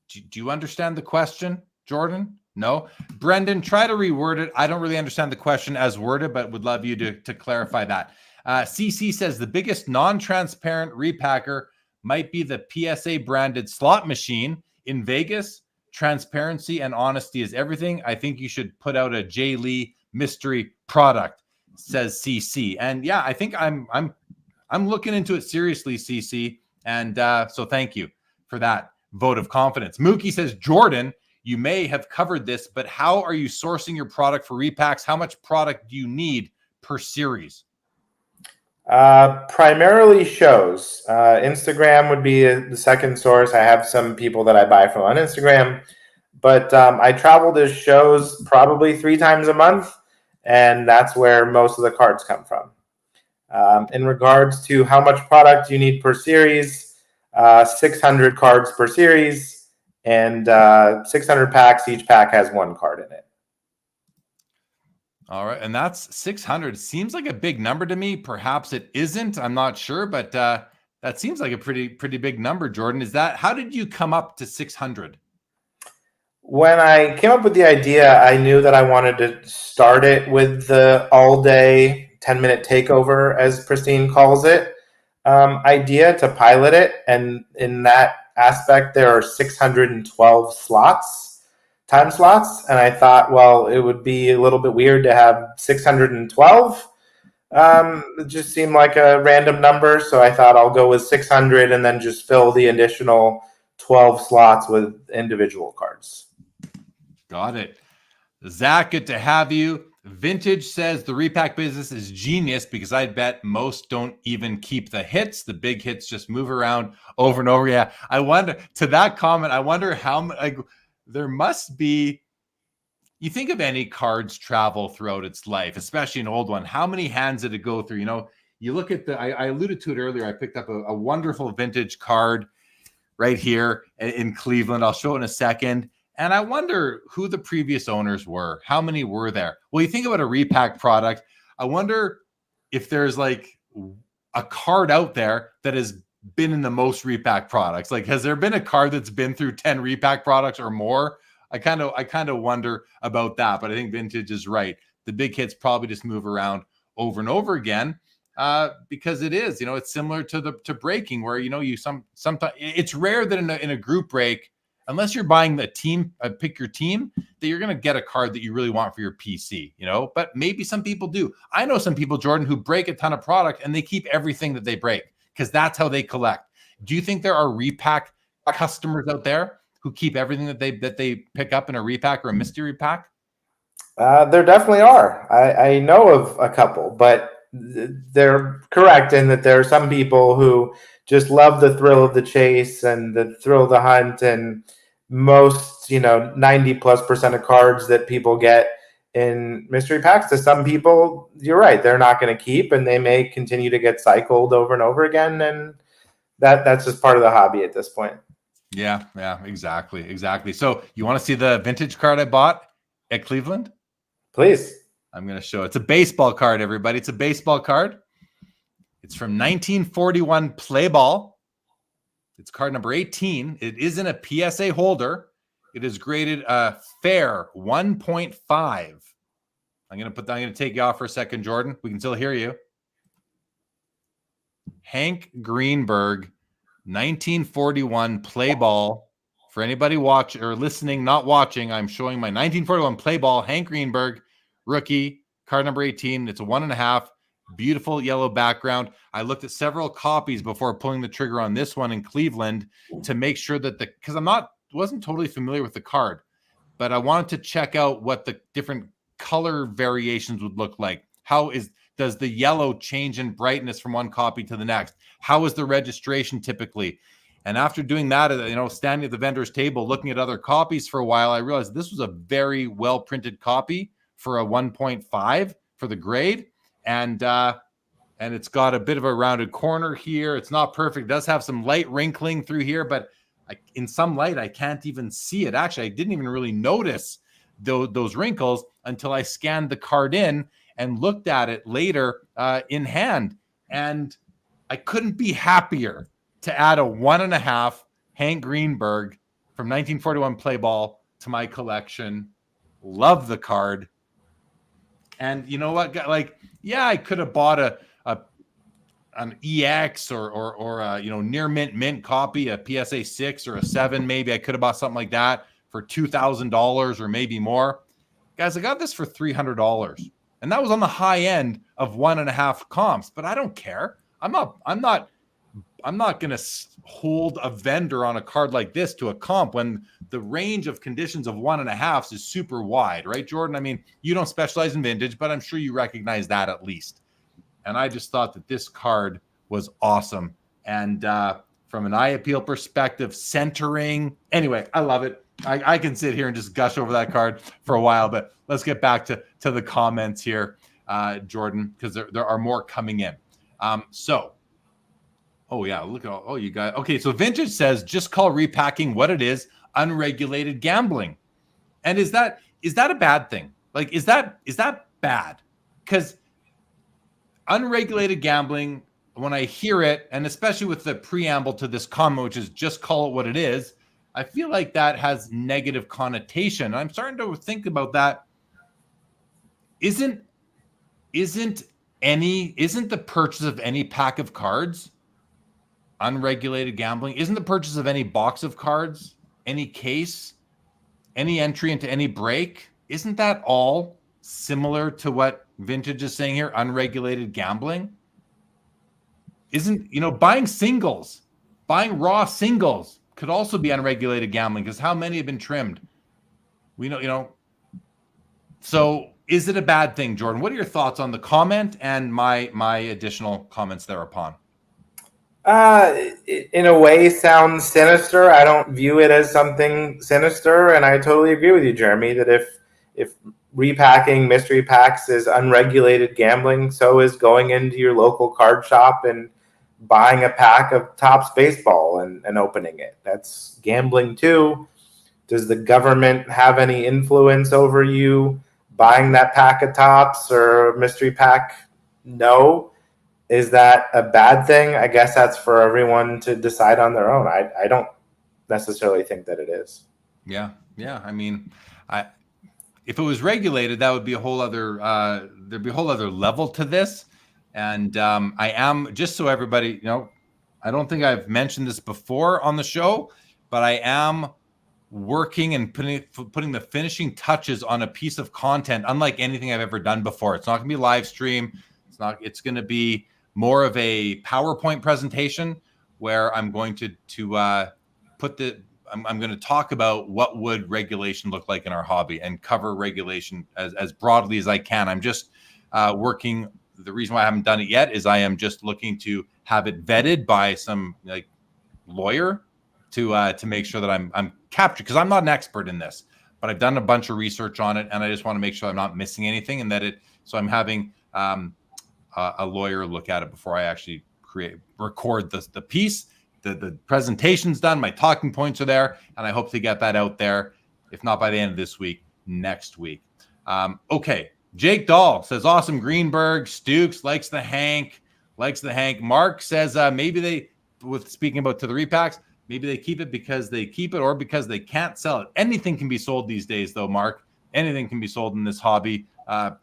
Do you understand the question, Jordan? No? Brendan, try to reword it. I don't really understand the question as worded, but would love you to clarify that. CC says the biggest non-transparent repacker might be the PSA branded slot machine in Vegas. Transparency and honesty is everything. I think you should put out a Jay Lee mystery product, says CC. And yeah, I think I'm looking into it seriously, CC. And so thank you for that vote of confidence. Mookie says, Jordan, you may have covered this, but how are you sourcing your product for repacks? How much product do you need per series? Primarily shows. Instagram would be the second source. I have some people that I buy from on Instagram, but I travel to shows probably 3 times a month, and that's where most of the cards come from. In regards to how much product you need per series, 600 cards per series, and 600 packs. Each pack has one card in it. All right, and that's 600. Seems like a big number to me. Perhaps it isn't. I'm not sure, but that seems like a pretty big number, Jordan. How did you come up to 600? When I came up with the idea, I knew that I wanted to start it with the all-day 10-minute takeover, as Pristine calls it, idea to pilot it. And in that aspect, there are 612 time slots. And I thought, well, it would be a little bit weird to have 612. It just seemed like a random number. So I thought I'll go with 600 and then just fill the additional 12 slots with individual cards. Got it. Zach, good to have you. Vintage says the repack business is genius because I bet most don't even keep the hits. The big hits just move around over and over. Yeah, I wonder, to that comment, I wonder how there must be, you think of any cards travel throughout its life, especially an old one. How many hands did it go through? You look at I alluded to it earlier. I picked up a wonderful vintage card right here in Cleveland. I'll show it in a second. And I wonder who the previous owners were. How many were there? Well, you think about a repack product. I wonder if there's like a card out there that has been in the most repack products. Like, has there been a card that's been through 10 repack products or more? I kind of wonder about that. But I think vintage is right. The big hits probably just move around over and over again because it is. It's similar to breaking, where sometimes it's rare that in a group break, unless you're buying the team, pick your team, that you're going to get a card that you really want for your PC, but maybe some people do. I know some people, Jordan, who break a ton of product and they keep everything that they break because that's how they collect. Do you think there are repack customers out there who keep everything that they pick up in a repack or a mystery pack? There definitely are. I know of a couple, but they're correct in that there are some people who just love the thrill of the chase and the thrill of the hunt, and most 90+% of cards that people get in mystery packs, to some people, you're right, they're not going to keep, and they may continue to get cycled over and over again, and that's just part of the hobby at this point. Yeah, exactly. So you want to see the vintage card I bought at Cleveland? Please. I'm going to show. It's a baseball card, everybody. It's a baseball card. It's from 1941 Play Ball. It's card number 18. It is in a PSA holder. It is graded fair 1.5. I'm going to take you off for a second, Jordan. We can still hear you. Hank Greenberg, 1941 Play Ball. For anybody watching or listening, not watching, I'm showing my 1941 Play Ball, Hank Greenberg, rookie, card number 18. It's a 1.5. Beautiful yellow background. I looked at several copies before pulling the trigger on this one in Cleveland to make sure that because wasn't totally familiar with the card, but I wanted to check out what the different color variations would look like. Does the yellow change in brightness from one copy to the next? How is the registration typically? And after doing that, standing at the vendor's table, looking at other copies for a while, I realized this was a very well printed copy for a 1.5 for the grade. And it's got a bit of a rounded corner here. It's not perfect. It does have some light wrinkling through here, but in some light, I can't even see it. Actually, I didn't even really notice those wrinkles until I scanned the card in and looked at it later in hand. And I couldn't be happier to add a 1.5 Hank Greenberg from 1941 Play Ball to my collection. Love the card. And you know what? I could have bought an EX or near mint copy, a PSA 6 or a 7. Maybe I could have bought something like that for $2,000 or maybe more. Guys, I got this for $300, and that was on the high end of 1.5 comps. But I don't care. I'm not going to hold a vendor on a card like this to a comp when the range of conditions of 1.5s is super wide, right, Jordan? I mean, you don't specialize in vintage, but I'm sure you recognize that at least. And I just thought that this card was awesome. And from an eye appeal perspective, centering, anyway, I love it. I can sit here and just gush over that card for a while, but let's get back to the comments here, Jordan, because there are more coming in. So Oh yeah, look at all. Oh, you got okay. So Vintage says just call repacking what it is: unregulated gambling. And is that a bad thing? Like, is that bad? Because unregulated gambling, when I hear it, and especially with the preamble to this comment, which is just call it what it is, I feel like that has negative connotation. I'm starting to think about that. Isn't the purchase of any pack of cards unregulated gambling? Isn't the purchase of any box of cards, any case, any entry into any break, isn't that all similar to what Vintage is saying here, unregulated gambling? Isn't, buying singles, buying raw singles could also be unregulated gambling, because how many have been trimmed? We know, so is it a bad thing, Jordan? What are your thoughts on the comment and my additional comments thereupon? In a way, sounds sinister. I don't view it as something sinister, and I totally agree with you, Jeremy, that if repacking mystery packs is unregulated gambling, so is going into your local card shop and buying a pack of Topps baseball and opening it. That's gambling too. Does the government have any influence over you buying that pack of Topps or mystery pack? No. Is that a bad thing? I guess that's for everyone to decide on their own. I don't necessarily think that it is. Yeah. I mean, if it was regulated, that would be a whole other. There'd be a whole other level to this. And I am, just so everybody, I don't think I've mentioned this before on the show, but I am working and putting the finishing touches on a piece of content unlike anything I've ever done before. It's not going to be live stream. It's going to be more of a PowerPoint presentation where I'm going to I'm going to talk about what would regulation look like in our hobby and cover regulation as broadly as I can. I'm just working. The reason why I haven't done it yet is I am just looking to have it vetted by some lawyer to make sure that I'm captured, because I'm not an expert in this, but I've done a bunch of research on it, and I just want to make sure I'm not missing anything, and that so I'm having a lawyer look at it before I actually record the piece. The presentation's done, my talking points are there, and I hope to get that out there, if not by the end of this week, next week. Okay, Jake Dahl says, awesome Greenberg. Stukes likes the Hank. Mark says speaking about to the repacks, maybe they keep it because they keep it or because they can't sell it. Anything can be sold these days, though, Mark. Anything can be sold in this hobby,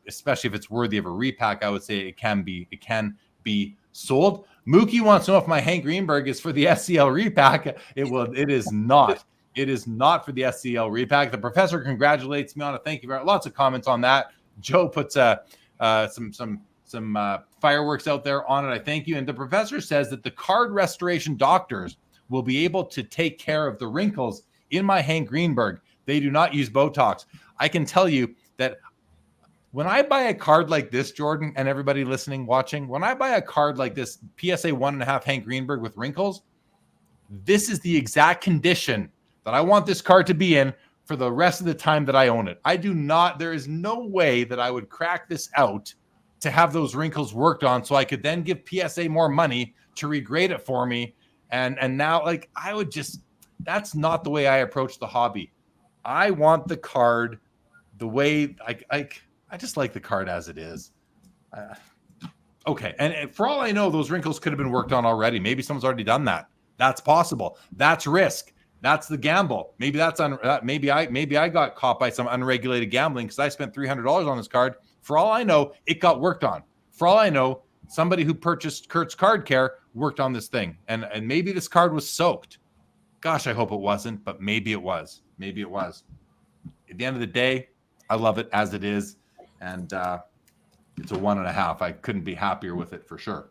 especially if it's worthy of a repack. I would say it can be sold. Mookie wants to know if my Hank Greenberg is for the SCL repack. It is not. It is not for the SCL repack. The professor congratulates me on it. Thank you very much. Lots of comments on that. Joe puts some fireworks out there on it. I thank you. And the professor says that the card restoration doctors will be able to take care of the wrinkles in my Hank Greenberg. They do not use Botox. I can tell you that when I buy a card like this, Jordan, and everybody listening, watching, when I buy a card like this, PSA 1.5 Hank Greenberg with wrinkles, this is the exact condition that I want this card to be in for the rest of the time that I own it. There is no way that I would crack this out to have those wrinkles worked on so I could then give PSA more money to regrade it for me. And now, that's not the way I approach the hobby. I want the card the way I just like the card as it is. Okay. And for all I know, those wrinkles could have been worked on already. Maybe someone's already done that. That's possible. That's risk. That's the gamble. Maybe maybe I got caught by some unregulated gambling because I spent $300 on this card. For all I know, it got worked on. For all I know, somebody who purchased Kurt's Card Care worked on this thing. And maybe this card was soaked. Gosh, I hope it wasn't, but maybe it was. Maybe it was. At the end of the day, I love it as it is. And it's a 1.5. I couldn't be happier with it for sure.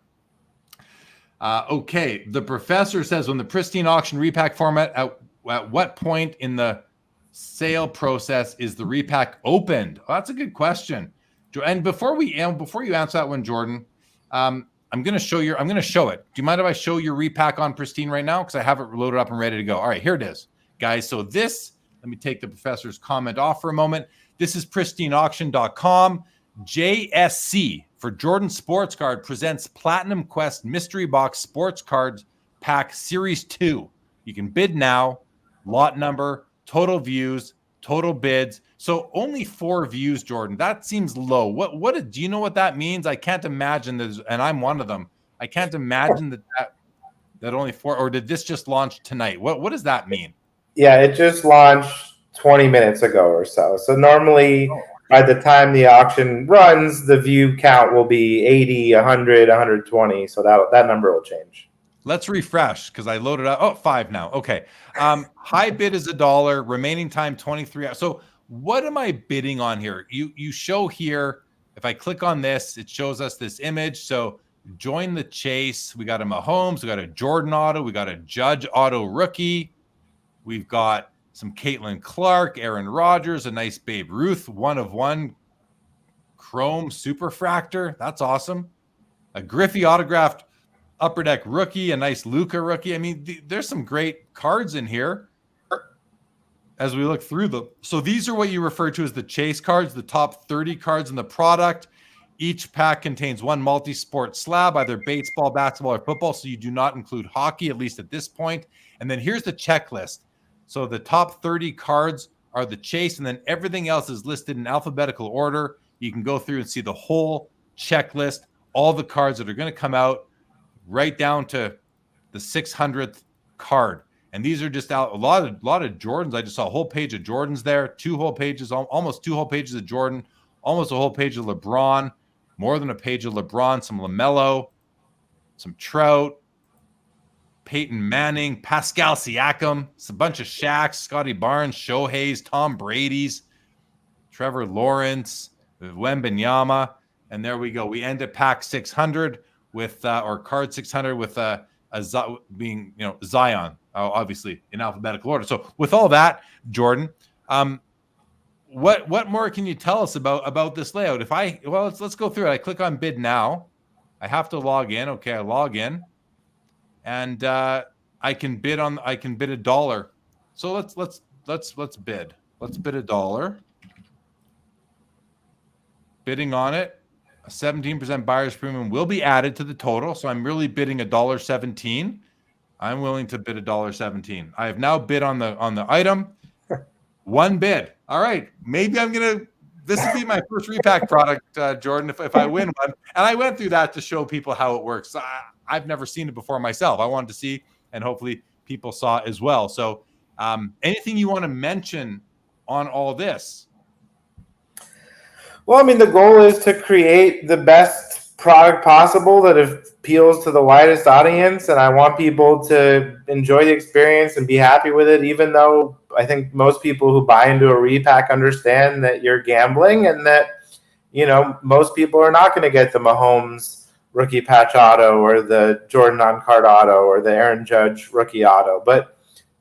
Okay, the professor says, when the pristine auction repack format, at what point in the sale process is the repack opened? Well, that's a good question. And before you answer that one, Jordan, I'm going to show it. Do you mind if I show your repack on pristine right now? Because I have it loaded up and ready to go. All right, here it is, guys. So let me take the professor's comment off for a moment. This is pristineauction.com. JSC, for Jordan Sports Card presents Platinum Quest Mystery Box Sports Card Pack Series 2. You can bid now, lot number, total views, total bids. So only 4 views, Jordan. That seems low. What do you know what that means? I can't imagine this, and I'm one of them. I can't imagine that only 4, or did this just launch tonight? What does that mean? Yeah, it just launched 20 minutes ago or so. So normally by the time the auction runs, the view count will be 80, 100, 120. So that number will change. Let's refresh because I loaded up. Oh, 5 now. Okay. High bid is $1. Remaining time 23 hours. So what am I bidding on here? You show here. If I click on this, it shows us this image. So join the chase. We got a Mahomes. We got a Jordan auto. We got a Judge auto rookie. We've got some Caitlin Clark, Aaron Rodgers, a nice Babe Ruth 1/1 Chrome Superfractor. That's awesome. A Griffey autographed Upper Deck rookie, a nice Luka rookie. I mean, there's some great cards in here as we look through them. So these are what you refer to as the chase cards, the top 30 cards in the product. Each pack contains 1 multi-sport slab, either baseball, basketball, or football. So you do not include hockey, at least at this point. And then here's the checklist. So the top 30 cards are the chase, and then everything else is listed in alphabetical order. You can go through and see the whole checklist, all the cards that are going to come out, right down to the 600th card. And these are just out a lot of Jordans. I just saw a whole page of Jordans there, 2 whole pages, almost 2 whole pages of Jordan, almost a whole page of LeBron, more than a page of LeBron, some LaMelo, some Trout, Peyton Manning, Pascal Siakam, a bunch of Shaqs, Scotty Barnes, Shohei's, Tom Brady's, Trevor Lawrence, Wembanyama, and there we go. We end at pack 600 with, or card 600 with being, Zion, obviously in alphabetical order. So with all that, Jordan, what more can you tell us about this layout? Let's go through it. I click on bid now. I have to log in. Okay, I log in. And I can bid $1. So let's bid. Let's bid $1. Bidding on it, a 17% buyer's premium will be added to the total. So I'm really bidding $1.17. I'm willing to bid $1.17. I have now bid on the item. 1 bid. All right. Maybe this will be my first repack product, Jordan, if I win one. And I went through that to show people how it works. I've never seen it before myself. I wanted to see, and hopefully people saw it as well. So anything you want to mention on all this? Well, I mean, the goal is to create the best product possible that appeals to the widest audience. And I want people to enjoy the experience and be happy with it, even though I think most people who buy into a repack understand that you're gambling and that, most people are not going to get the Mahomes rookie patch auto or the Jordan on-card auto or the Aaron Judge rookie auto. But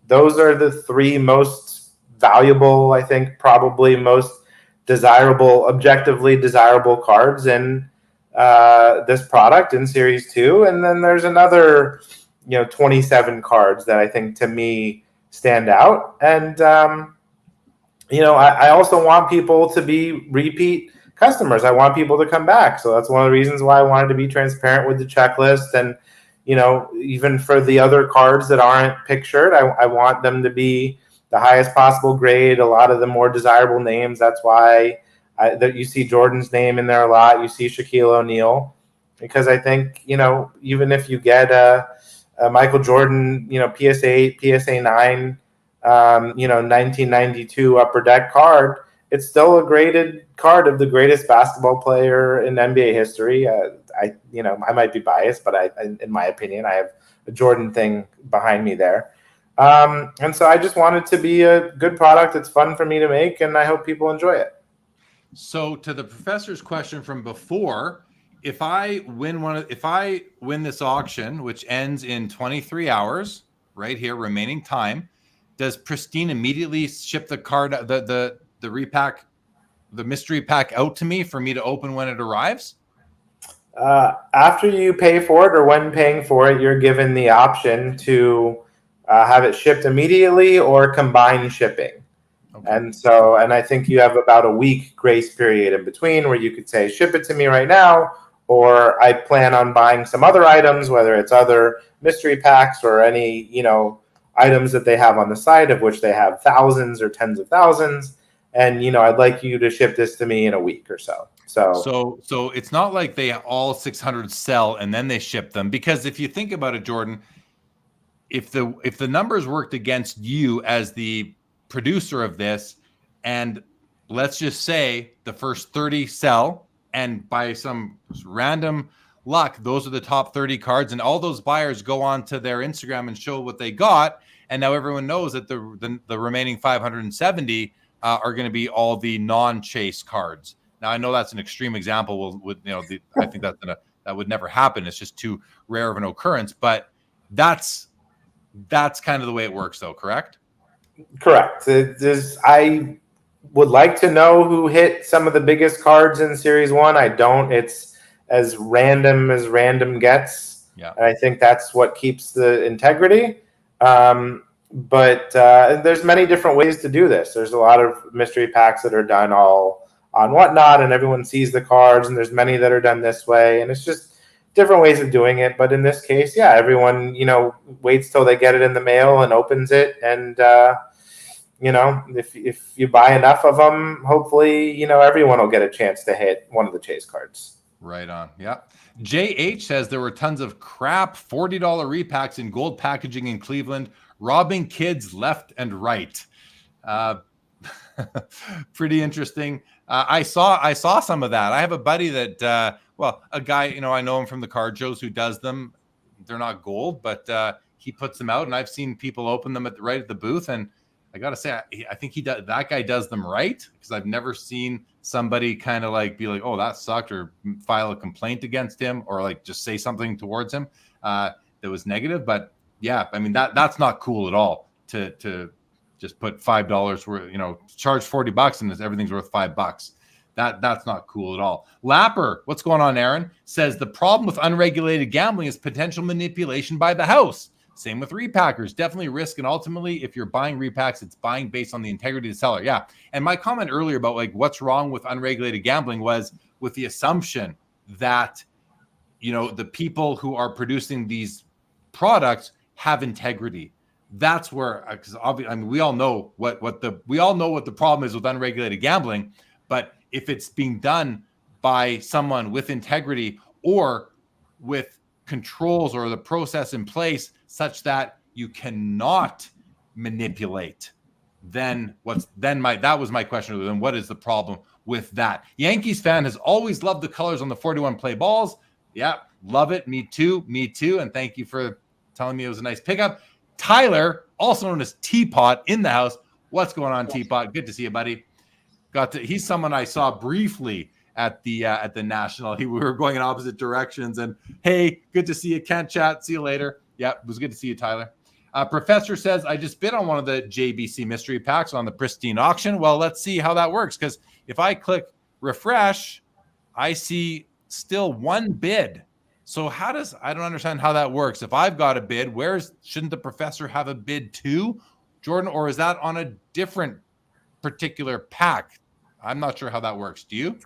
those are the 3 most valuable, I think, probably most desirable, objectively desirable cards in this product in Series 2. And then there's another, 27 cards that I think, to me, stand out. And, I also want people to be repeat customers. I want people to come back. So that's one of the reasons why I wanted to be transparent with the checklist. And, even for the other cards that aren't pictured, I want them to be the highest possible grade, a lot of the more desirable names. That's why that you see Jordan's name in there a lot. You see Shaquille O'Neal, because I think, even if you get a Michael Jordan, PSA 8, PSA 9, 1992 Upper Deck card, it's still a graded card of the greatest basketball player in NBA history. I might be biased, but in my opinion, I have a Jordan thing behind me there. And so I just want it to be a good product that's fun for me to make, and I hope people enjoy it. So to the professor's question from before, if I win this auction, which ends in 23 hours, right here, remaining time, does Pristine immediately ship the card, the repack, the mystery pack out to me for me to open when it arrives? After you pay for it, or when paying for it, you're given the option to have it shipped immediately or combine shipping. Okay. And I think you have about a week grace period in between where you could say, ship it to me right now, or I plan on buying some other items, whether it's other mystery packs or any, items that they have on the site, of which they have thousands or tens of thousands. And, I'd like you to ship this to me in a week or so. So it's not like they all 600 sell and then they ship them, because if you think about it, Jordan, if the numbers worked against you as the producer of this, and let's just say the first 30 sell, and by some random luck, those are the top 30 cards, and all those buyers go on to their Instagram and show what they got, and now everyone knows that the remaining 570 are going to be all the non-chase cards. Now I know that's an extreme example. I think that would never happen. It's just too rare of an occurrence. But that's kind of the way it works, though. Correct? Correct. I would like to know who hit some of the biggest cards in Series 1. I don't. It's as random gets. Yeah. And I think that's what keeps the integrity. But there's many different ways to do this. There's a lot of mystery packs that are done all on Whatnot, and everyone sees the cards, and there's many that are done this way, and it's just different ways of doing it. But in this case, yeah, everyone, waits till they get it in the mail and opens it. And, if you buy enough of them, hopefully, everyone will get a chance to hit one of the chase cards. Right on. Yeah. JH says there were tons of crap $40 repacks in gold packaging in Cleveland, robbing kids left and right. Pretty interesting. I saw some of that. I have a buddy that, a guy, I know him from the card shows who does them. They're not gold, but he puts them out, and I've seen people open them right at the booth. And I got to say, I think that guy does them right, because I've never seen somebody kind of like be like, oh, that sucked, or file a complaint against him, or like just say something towards him that was negative. But yeah, I mean, that's not cool at all to just put $5 worth, charge $40 and everything's worth $5. That's not cool at all. Lapper, what's going on, Aaron? Says the problem with unregulated gambling is potential manipulation by the house. Same with repackers. Definitely risk, and ultimately, if you're buying repacks, it's buying based on the integrity of the seller. Yeah, and my comment earlier about like what's wrong with unregulated gambling was with the assumption that the people who are producing these products have integrity. That's where, because obviously, I mean, we all know what the problem is with unregulated gambling. But if it's being done by someone with integrity or with controls or the process in place such that you cannot manipulate, then that was my question. Then what is the problem with that? Yankees fan has always loved the colors on the 41 play balls. Yeah, love it. Me too. And thank you for telling me it was a nice pickup. Tyler, also known as Teapot, in the house. What's going on, Teapot? Good to see you, buddy. He's someone I saw briefly at the National. We were going in opposite directions, and hey, good to see you. Can't chat. See you later. Yeah, it was good to see you, Tyler. Professor says, I just bid on one of the JBC mystery packs on the Pristine auction. Well, let's see how that works, because if I click refresh, I see still one bid. So I don't understand how that works. If I've got a bid, shouldn't the professor have a bid too, Jordan, or is that on a different particular pack? I'm not sure how that works. Do you?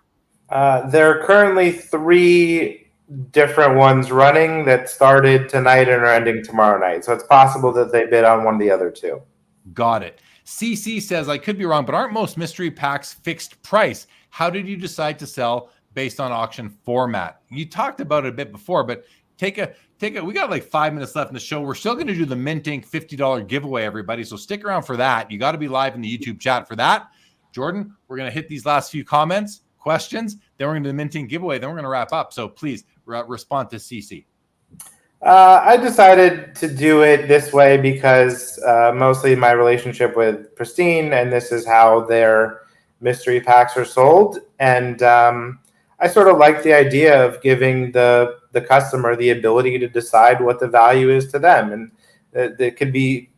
There are currently 3 different ones running that started tonight and are ending tomorrow night. So it's possible that they bid on one of the other 2. Got it. CC says, I could be wrong, but aren't most mystery packs fixed price? How did you decide to sell based on auction format? You talked about it a bit before, but we got like 5 minutes left in the show. We're still going to do the Mint Inc. $50 giveaway, everybody. So stick around for that. You got to be live in the YouTube chat for that. Jordan, we're going to hit these last few questions. Then we're going to do the Mint Inc. giveaway. Then we're going to wrap up. So please respond to CC. I decided to do it this way because mostly my relationship with Pristine, and this is how their mystery packs are sold. And I sort of like the idea of giving the customer the ability to decide what the value is to them. And it could be,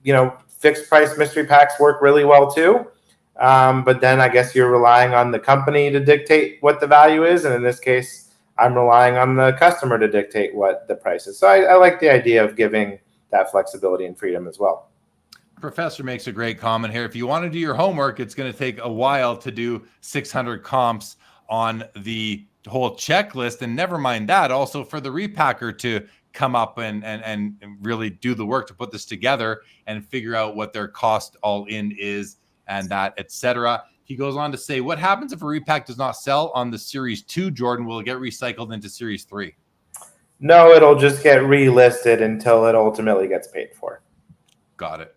fixed price mystery packs work really well too. But then I guess you're relying on the company to dictate what the value is. And in this case, I'm relying on the customer to dictate what the price is. So I like the idea of giving that flexibility and freedom as well. Professor makes a great comment here. If you want to do your homework, it's going to take a while to do 600 comps on the whole checklist. And never mind that, also for the repacker to come up and really do the work to put this together and figure out what their cost all in is and that, etc. He goes on to say, what happens if a repack does not sell on the Series 2, Jordan? Will it get recycled into Series 3? No, it'll just get relisted until it ultimately gets paid for. Got it.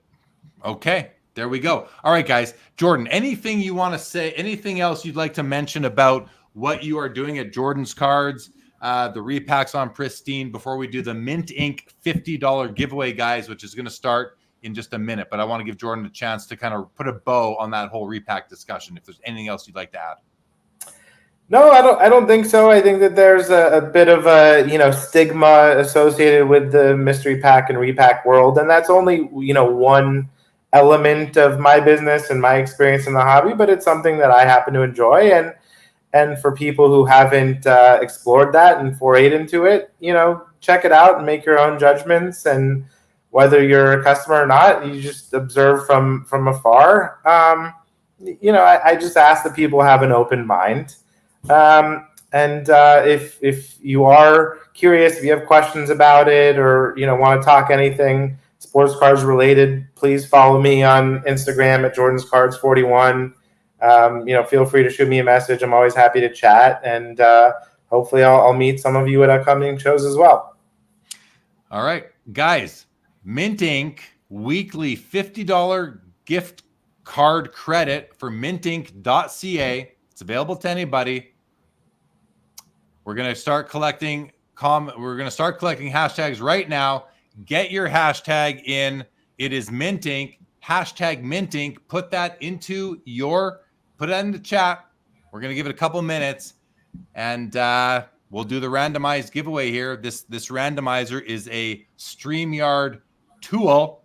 Okay, there we go. All right, guys. Jordan, anything you want to say, anything else you'd like to mention about what you are doing at Jordan's Cards, the repacks on Pristine, before we do the Mint Ink $50 giveaway, guys, which is going to start in just a minute. But I want to give Jordan a chance to kind of put a bow on that whole repack discussion. If there's anything else you'd like to add. No, I don't think so. I think that there's a bit of a, stigma associated with the mystery pack and repack world. And that's only, one element of my business and my experience in the hobby, but it's something that I happen to enjoy. And for people who haven't explored that and forayed into it, check it out and make your own judgments. And whether you're a customer or not, you just observe from afar. I just ask that people have an open mind. If you are curious, if you have questions about it or, want to talk anything sports cards related, please follow me on Instagram at Jordan's Cards 41. Feel free to shoot me a message. I'm always happy to chat, and hopefully I'll meet some of you at upcoming shows as well. All right, guys, Mint Ink weekly $50 gift card credit for mintink.ca. It's available to anybody. We're going to start collecting hashtags right now. Get your hashtag in. It is Mint Ink, hashtag Mint Ink. Put that in the chat. We're going to give it a couple minutes, and we'll do the randomized giveaway here. This randomizer is a StreamYard tool.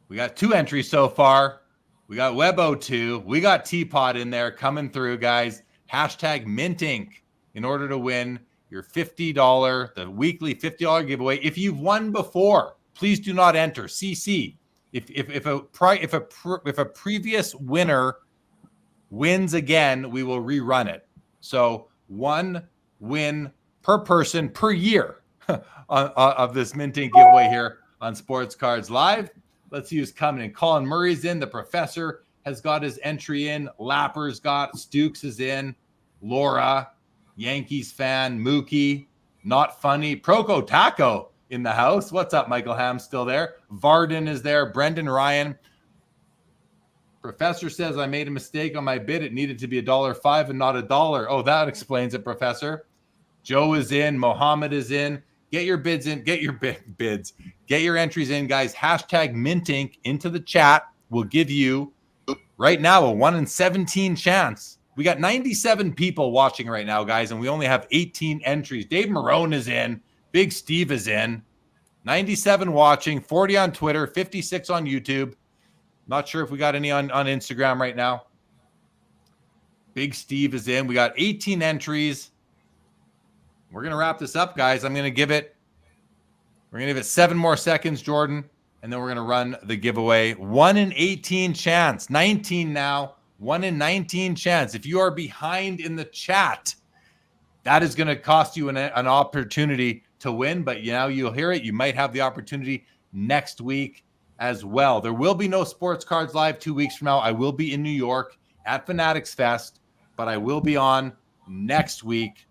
We got 2 entries so far. We got Webo2. We got Teapot in there coming through, guys. Hashtag Mint Ink in order to win your the weekly $50 giveaway. If you've won before, please do not enter. CC. If a previous winner wins again, we will rerun it. So 1 win per person per year of this Mint Ink giveaway here on Sports Cards Live. Let's see who's coming in. Colin Murray's in. The Professor has got his entry in. Lapper's got. Stukes is in. Laura, Yankees fan. Mookie, Not Funny. Proco Taco in the house. What's up, Michael Ham? Still there. Varden is there. Brendan Ryan. Professor says, I made a mistake on my bid. It needed to be $1.05 and not $1. Oh, that explains it, Professor. Joe is in. Mohammed is in. Get your bids in. Get your bids. Get your entries in, guys. Hashtag Mint Ink into the chat. We'll give you right now a 1 in 17 chance. We got 97 people watching right now, guys, and we only have 18 entries. Dave Marone is in. Big Steve is in. 97 watching, 40 on Twitter, 56 on YouTube. Not sure if we got any on Instagram right now. Big Steve is in. We got 18 entries. We're going to wrap this up, guys. We're going to give it 7 more seconds, Jordan, and then we're going to run the giveaway. 1 in 18 chance. 19 now. 1 in 19 chance. If you are behind in the chat, that is going to cost you an opportunity to win, but now you'll hear it. You might have the opportunity next week as well. There will be no Sports Cards Live 2 weeks from now. I will be in New York at Fanatics Fest, but I will be on next week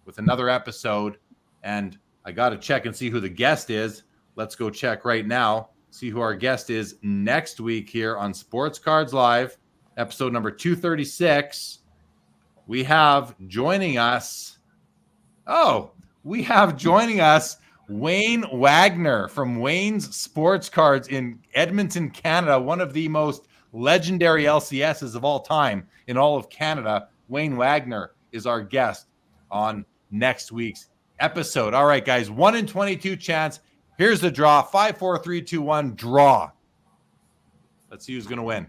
with another episode, and I got to check and see who the guest is. Let's go check right now, see who our guest is next week here on Sports Cards Live, episode number 236. We have joining us Wayne Wagner from Wayne's Sports Cards in Edmonton, Canada, one of the most legendary LCSs of all time in all of Canada. Wayne Wagner is our guest on next week's episode. All right, guys, 1 in 22 chance. Here's the draw. 5, 4, 3, 2, 1, draw. Let's see who's going to win.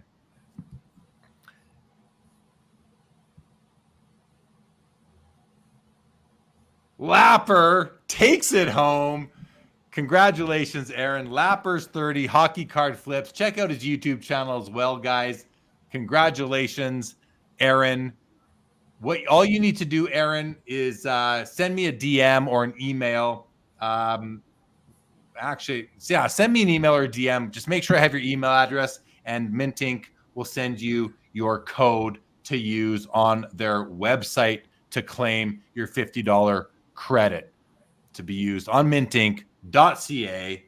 Lapper takes it home. Congratulations, Aaron. Lapper's 30 hockey card flips. Check out his YouTube channel as well, guys. Congratulations, Aaron. What all you need to do, Aaron, is send me a DM or an email. Send me an email or a DM. Just make sure I have your email address, and Mint Inc. will send you your code to use on their website to claim your $50 credit to be used on mintinc.ca.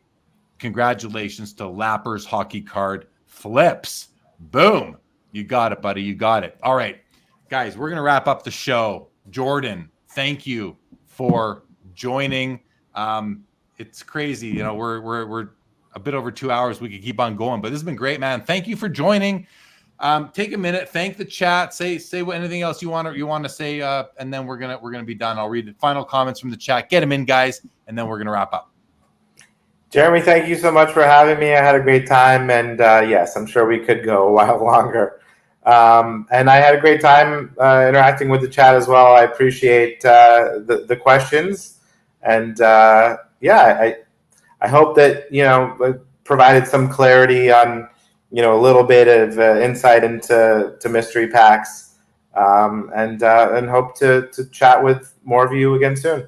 Congratulations to Lappers Hockey Card Flips. Boom. You got it, buddy. You got it. All right, guys, we're going to wrap up the show. Jordan, thank you for joining. It's crazy. You know, we're a bit over 2 hours. We could keep on going, but this has been great, man. Thank you for joining. Take a minute, thank the chat, say what anything else you want to say, and then we're gonna be done. I'll read the final comments from the chat. Get them in, guys, and then we're gonna wrap up. Jeremy, thank you so much for having me. I had a great time, and yes, I'm sure we could go a while longer. And I had a great time interacting with the chat as well. I appreciate the questions, and I hope that provided some clarity on a little bit of insight into mystery packs, and hope to chat with more of you again soon.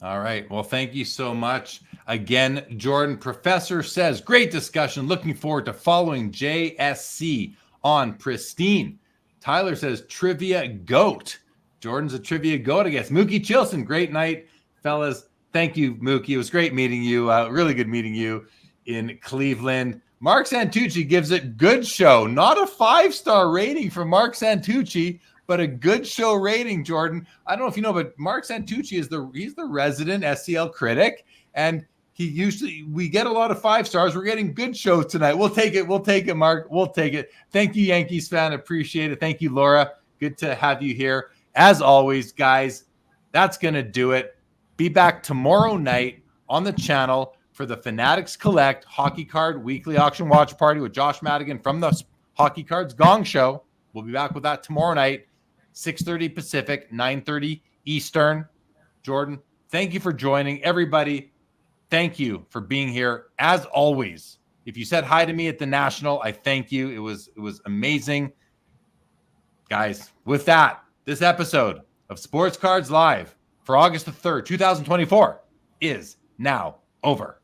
All right. Well, thank you so much. Again, Jordan, Professor says, great discussion. Looking forward to following JSC on Pristine. Tyler says, trivia goat. Jordan's a trivia goat, I guess. Mookie Chilson, great night, fellas. Thank you, Mookie. It was great meeting you. Really good meeting you in Cleveland. Mark Santucci gives it good show. Not a 5-star rating from Mark Santucci, but a good show rating, Jordan. I don't know if you know, but Mark Santucci he's the resident SCL critic, and we get a lot of 5 stars. We're getting good shows tonight. We'll take it. We'll take it, Mark. We'll take it. Thank you, Yankees fan. Appreciate it. Thank you, Laura. Good to have you here. As always, guys, that's going to do it. Be back tomorrow night on the channel for the Fanatics Collect Hockey Card Weekly Auction Watch Party with Josh Madigan from the Hockey Cards Gong Show. We'll be back with that tomorrow night, 6:30 Pacific, 9:30 Eastern. Jordan, thank you for joining. Everybody, thank you for being here. As always, if you said hi to me at the National, I thank you. It was amazing. Guys, with that, this episode of Sports Cards Live for August the 3rd, 2024 is now over.